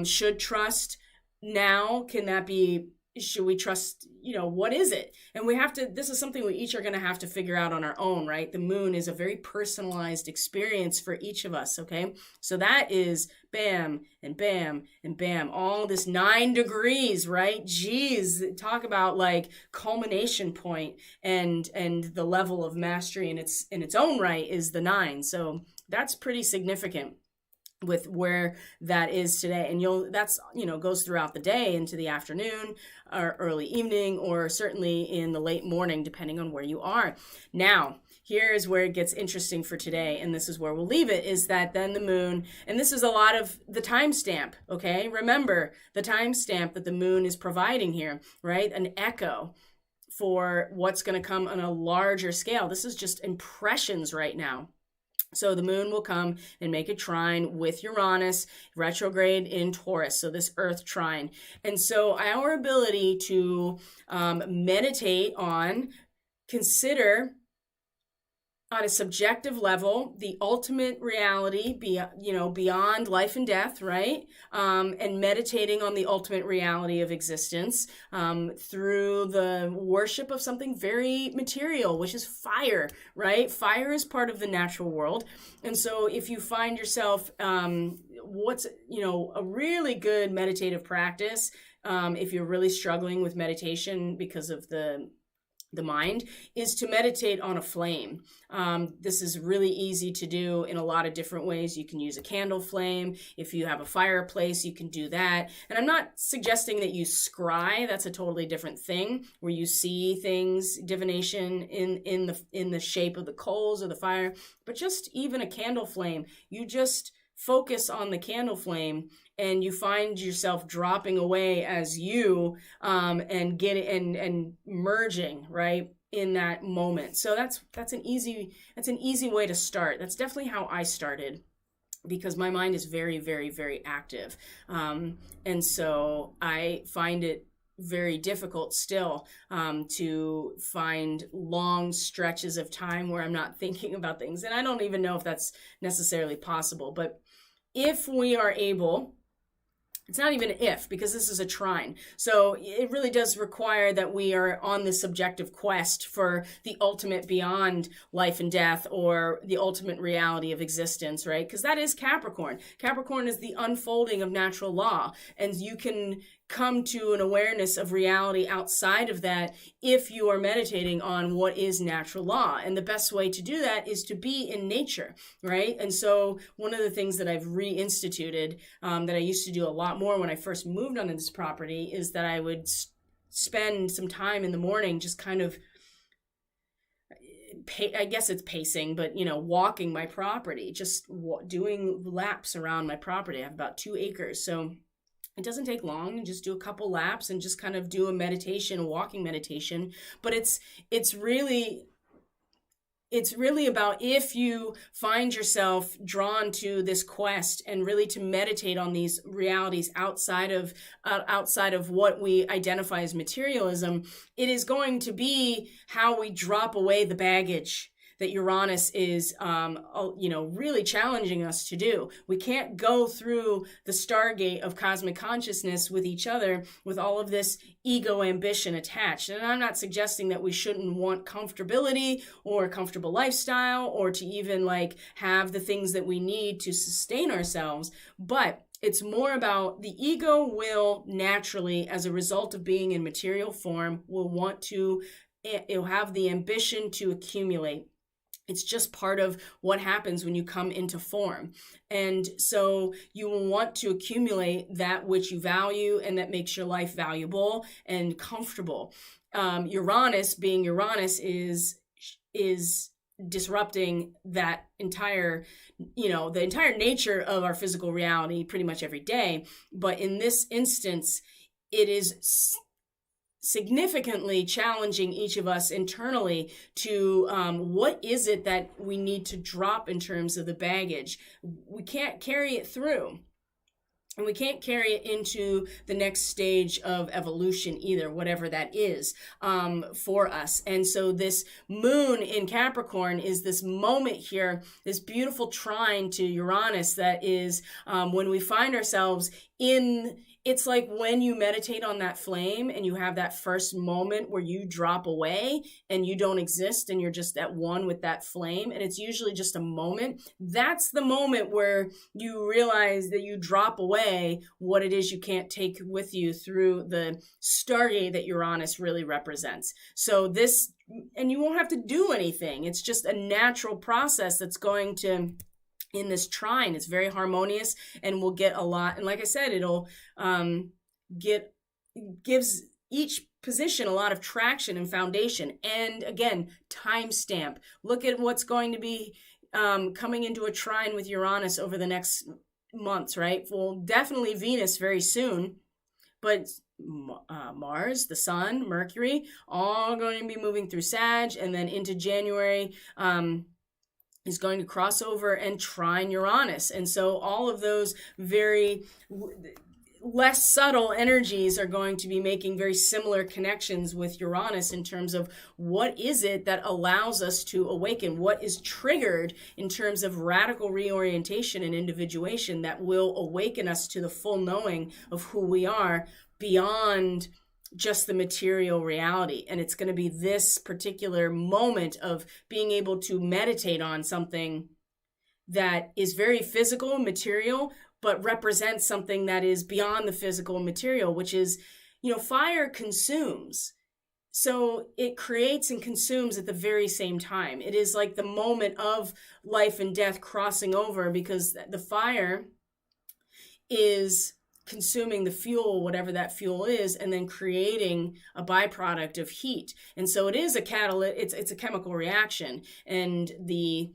should trust now? Should we trust, what is it? And this is something we each are going to have to figure out on our own, right? The moon is a very personalized experience for each of us, okay? So that is bam and bam and bam, all this 9 degrees, right? Geez, talk about like culmination point and the level of mastery in its own right is the 9. So that's pretty significant with where that is today. And that's goes throughout the day into the afternoon or early evening, or certainly in the late morning, depending on where you are. Now, here's where it gets interesting for today, and this is where we'll leave it, is that then the moon, and this is a lot of the timestamp, okay? Remember the timestamp that the moon is providing here, right? An echo for what's going to come on a larger scale. This is just impressions right now. So the moon will come and make a trine with Uranus, retrograde in Taurus, so this earth trine. And so our ability to meditate on, consider on a subjective level, the ultimate reality, beyond life and death, right? And meditating on the ultimate reality of existence through the worship of something very material, which is fire, right? Fire is part of the natural world. And so if you find yourself, what's, a really good meditative practice, if you're really struggling with meditation because of the mind, is to meditate on a flame. This is really easy to do in a lot of different ways. You can use a candle flame. If you have a fireplace, you can do that. And I'm not suggesting that you scry. That's a totally different thing, where you see things, divination in the shape of the coals or the fire. But just even a candle flame, you just focus on the candle flame, and you find yourself dropping away as you and merging right in that moment. So that's an easy way to start. That's definitely how I started, because my mind is very, very, very active, and so I find it very difficult still to find long stretches of time where I'm not thinking about things, and I don't even know if that's necessarily possible. But if we are able, it's not even an if, because this is a trine. So it really does require that we are on this subjective quest for the ultimate beyond life and death, or the ultimate reality of existence, right? Because that is Capricorn. Capricorn is the unfolding of natural law. And you can come to an awareness of reality outside of that if you are meditating on what is natural law. And the best way to do that is to be in nature, right? And so one of the things that I've reinstituted, that I used to do a lot more when I first moved onto this property, is that I would spend some time in the morning just kind of, I guess it's pacing, but walking my property, just doing laps around my property. I have about 2 acres, so it doesn't take long, and just do a couple laps and just kind of do a meditation, a walking meditation. But it's really about, if you find yourself drawn to this quest and really to meditate on these realities outside of what we identify as materialism, it is going to be how we drop away the baggage that Uranus is, really challenging us to do. We can't go through the stargate of cosmic consciousness with each other with all of this ego ambition attached. And I'm not suggesting that we shouldn't want comfortability or a comfortable lifestyle, or to even have the things that we need to sustain ourselves. But it's more about the ego will naturally, as a result of being in material form, it'll have the ambition to accumulate. It's just part of what happens when you come into form. And so you will want to accumulate that which you value and that makes your life valuable and comfortable. Uranus, being Uranus, is disrupting that entire, the entire nature of our physical reality pretty much every day. But in this instance, it is significantly challenging each of us internally to what is it that we need to drop in terms of the baggage. We can't carry it through, and we can't carry it into the next stage of evolution either, whatever that is for us. And so this moon in Capricorn is this moment here, this beautiful trine to Uranus that is when we find ourselves in. It's like when you meditate on that flame and you have that first moment where you drop away and you don't exist and you're just at one with that flame, and it's usually just a moment. That's the moment where you realize that you drop away what it is you can't take with you through the stargate that Uranus really represents. So and you won't have to do anything. It's just a natural process that's going to, in this trine, it's very harmonious, and we'll get a lot. And like I said, it'll gives each position a lot of traction and foundation. And again, timestamp. Look at what's going to be coming into a trine with Uranus over the next months, right? Well, definitely Venus very soon, but Mars, the Sun, Mercury, all going to be moving through Sag, and then into January, is going to cross over and trine Uranus. And so all of those very less subtle energies are going to be making very similar connections with Uranus in terms of what is it that allows us to awaken, what is triggered in terms of radical reorientation and individuation that will awaken us to the full knowing of who we are beyond just the material reality. And it's going to be this particular moment of being able to meditate on something that is very physical and material, but represents something that is beyond the physical and material, which is, fire consumes. So it creates and consumes at the very same time. It is like the moment of life and death crossing over, because the fire is consuming the fuel, whatever that fuel is, and then creating a byproduct of heat. And so it is a catalyst, it's a chemical reaction. And the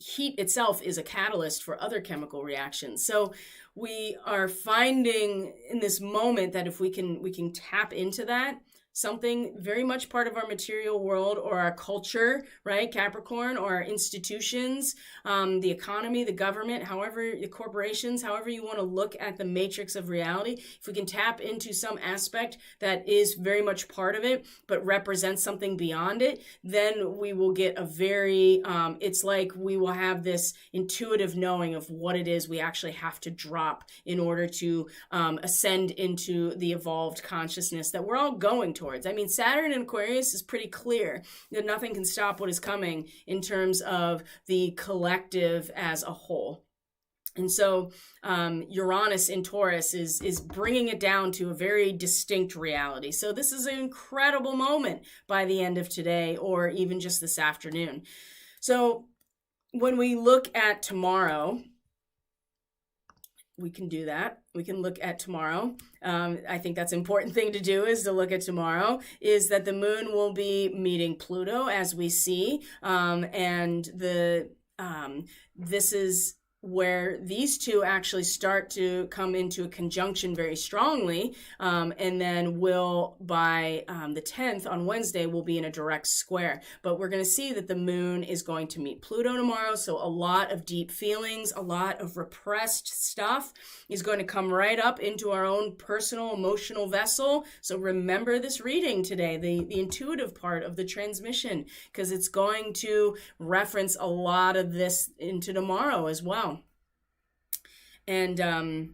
heat itself is a catalyst for other chemical reactions. So we are finding in this moment that if we can tap into that, something very much part of our material world or our culture, right? Capricorn, or our institutions, the economy, the government, however, the corporations, however you want to look at the matrix of reality. If we can tap into some aspect that is very much part of it, but represents something beyond it, then we will get a very, it's like we will have this intuitive knowing of what it is we actually have to drop in order to ascend into the evolved consciousness that we're all going towards. I mean, Saturn in Aquarius is pretty clear that nothing can stop what is coming in terms of the collective as a whole. And so Uranus in Taurus is bringing it down to a very distinct reality. So this is an incredible moment by the end of today, or even just this afternoon. So when we look at tomorrow, we can do that. We can look at tomorrow. I think that's an important thing to do, is to look at tomorrow, is that the moon will be meeting Pluto, as we see. And this is where these two actually start to come into a conjunction very strongly, and then will, by the 10th on Wednesday, will be in a direct square. But we're going to see that the moon is going to meet Pluto tomorrow, so a lot of deep feelings, a lot of repressed stuff is going to come right up into our own personal emotional vessel. So remember this reading today, the intuitive part of the transmission, because it's going to reference a lot of this into tomorrow as well. And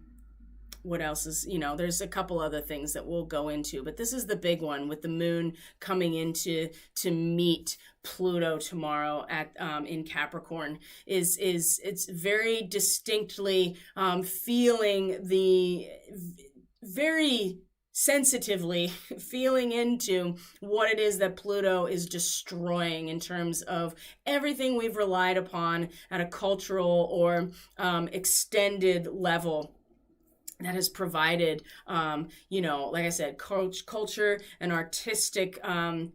what else is, there's a couple other things that we'll go into, but this is the big one, with the moon coming into to meet Pluto tomorrow at in Capricorn. It's very distinctly feeling the very sensitively feeling into what it is that Pluto is destroying in terms of everything we've relied upon at a cultural or extended level that has provided, like I said, culture and artistic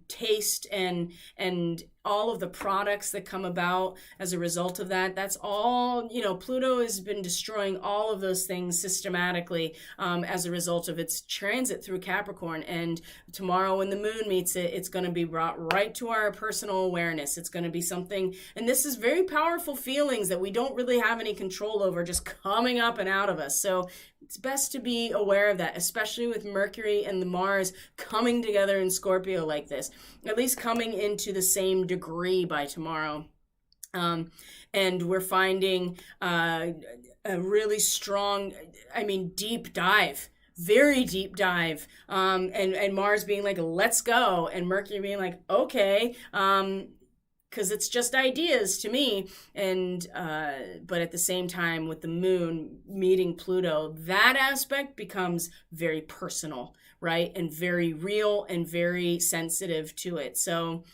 taste and all of the products that come about as a result of that. That's all, Pluto has been destroying all of those things systematically as a result of its transit through Capricorn. And tomorrow when the moon meets it, it's going to be brought right to our personal awareness. It's going to be something, and this is very powerful feelings that we don't really have any control over, just coming up and out of us. So it's best to be aware of that, especially with Mercury and the Mars coming together in Scorpio like this, at least coming into the same degree by tomorrow. And we're finding a really strong, deep dive, very deep dive, and Mars being like, let's go, and Mercury being like, okay, because it's just ideas to me. And but at the same time, with the moon meeting Pluto, that aspect becomes very personal, right? And very real and very sensitive to it. So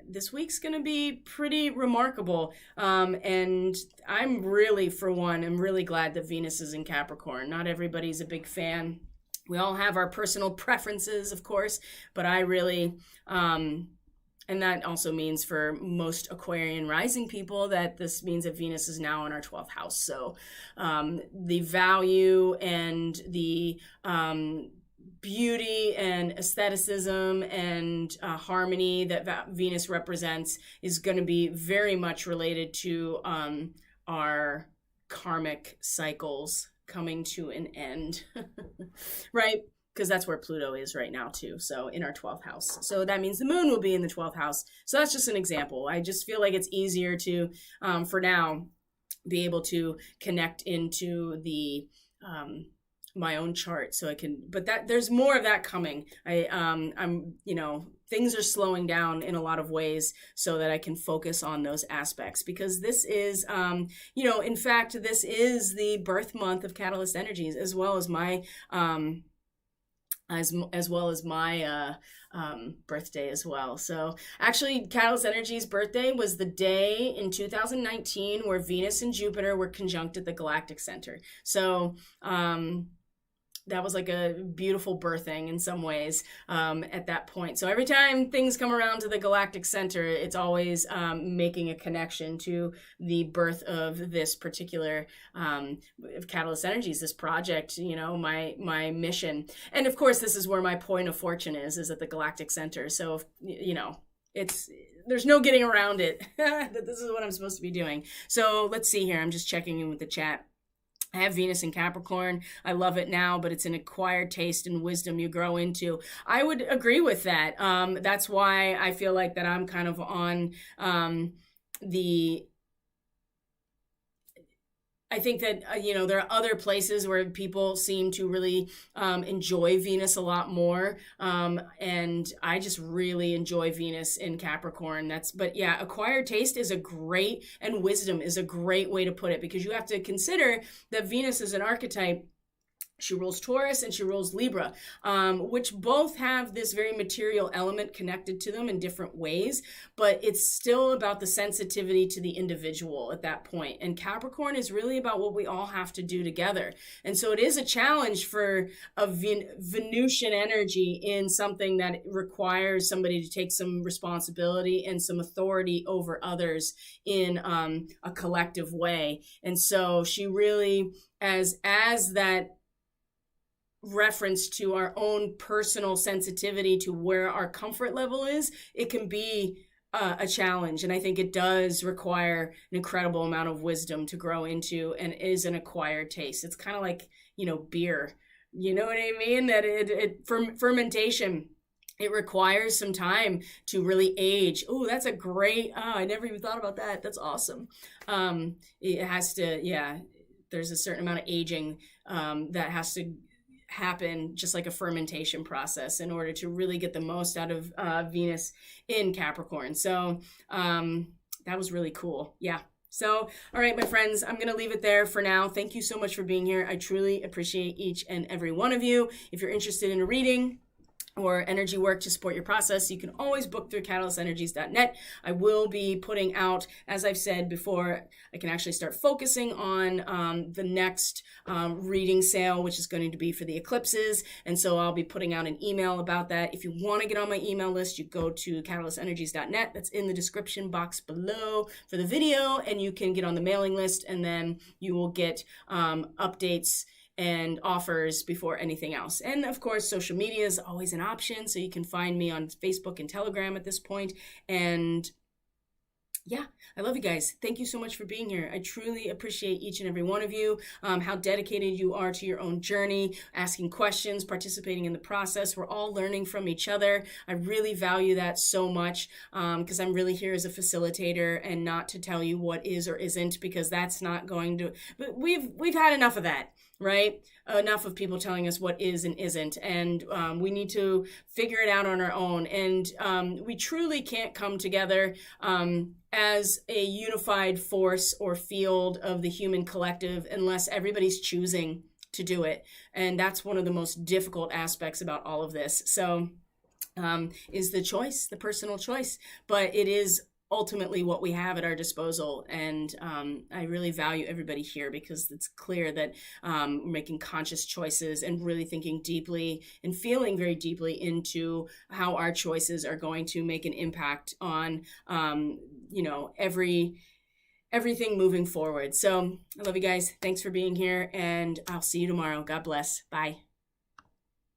this week's going to be pretty remarkable. And I'm really, for one, I'm really glad that Venus is in Capricorn. Not everybody's a big fan. We all have our personal preferences, of course, but I really... and that also means for most Aquarian rising people that this means that Venus is now in our 12th house. So the value and the beauty and aestheticism and harmony that Venus represents is going to be very much related to our karmic cycles coming to an end, right? Because that's where Pluto is right now too. So in our 12th house. So that means the moon will be in the 12th house. So that's just an example. I just feel like it's easier to, for now, be able to connect into the, my own chart so I can, but that there's more of that coming. I'm, things are slowing down in a lot of ways so that I can focus on those aspects, because this is, in fact, this is the birth month of Catalyst Energies, as well as my, birthday as well. So actually, Catalyst Energy's birthday was the day in 2019 where Venus and Jupiter were conjunct at the galactic center. So that was like a beautiful birthing in some ways at that point. So every time things come around to the galactic center, it's always making a connection to the birth of this particular Catalyst Energies, this project, my mission. And of course, this is where my point of fortune is at the galactic center. So, there's no getting around it that this is what I'm supposed to be doing. So let's see here. I'm just checking in with the chat. I have Venus in Capricorn. I love it now, but it's an acquired taste and wisdom you grow into. I would agree with that. That's why I feel like that I'm kind of on I think that, there are other places where people seem to really enjoy Venus a lot more. And I just really enjoy Venus in Capricorn. But yeah, acquired taste is and wisdom is a great way to put it, because you have to consider that Venus is an archetype. She rules Taurus and she rules Libra, which both have this very material element connected to them in different ways, but it's still about the sensitivity to the individual at that point. And Capricorn is really about what we all have to do together. And so it is a challenge for a Venusian energy in something that requires somebody to take some responsibility and some authority over others in a collective way. And so she really, as that reference to our own personal sensitivity to where our comfort level is, it can be a challenge. And I think it does require an incredible amount of wisdom to grow into, and is an acquired taste. It's kind of like, beer. You know what I mean? That fermentation, it requires some time to really age. Oh, that's a great, I never even thought about that. That's awesome. It has to, there's a certain amount of aging that has to happen, just like a fermentation process, in order to really get the most out of Venus in Capricorn. So that was really cool. Yeah. So, all right, my friends, I'm going to leave it there for now. Thank you so much for being here. I truly appreciate each and every one of you. If you're interested in a reading or energy work to support your process, you can always book through catalystenergies.net. I will be putting out, as I've said before, I can actually start focusing on the next reading sale, which is going to be for the eclipses. And so I'll be putting out an email about that. If you want to get on my email list, you go to catalystenergies.net. That's in the description box below for the video, and you can get on the mailing list, and then you will get updates and offers before anything else. And of course, social media is always an option. So you can find me on Facebook and Telegram at this point. And yeah, I love you guys. Thank you so much for being here. I truly appreciate each and every one of you, how dedicated you are to your own journey, asking questions, participating in the process. We're all learning from each other. I really value that so much, because I'm really here as a facilitator and not to tell you what is or isn't, because that's not going to, but we've had enough of that. Right? Enough of people telling us what is and isn't. And we need to figure it out on our own. And we truly can't come together as a unified force or field of the human collective unless everybody's choosing to do it. And that's one of the most difficult aspects about all of this. So is the choice, the personal choice. But it is ultimately what we have at our disposal. And I really value everybody here, because it's clear that we're making conscious choices and really thinking deeply and feeling very deeply into how our choices are going to make an impact on, everything moving forward. So I love you guys. Thanks for being here, and I'll see you tomorrow. God bless. Bye.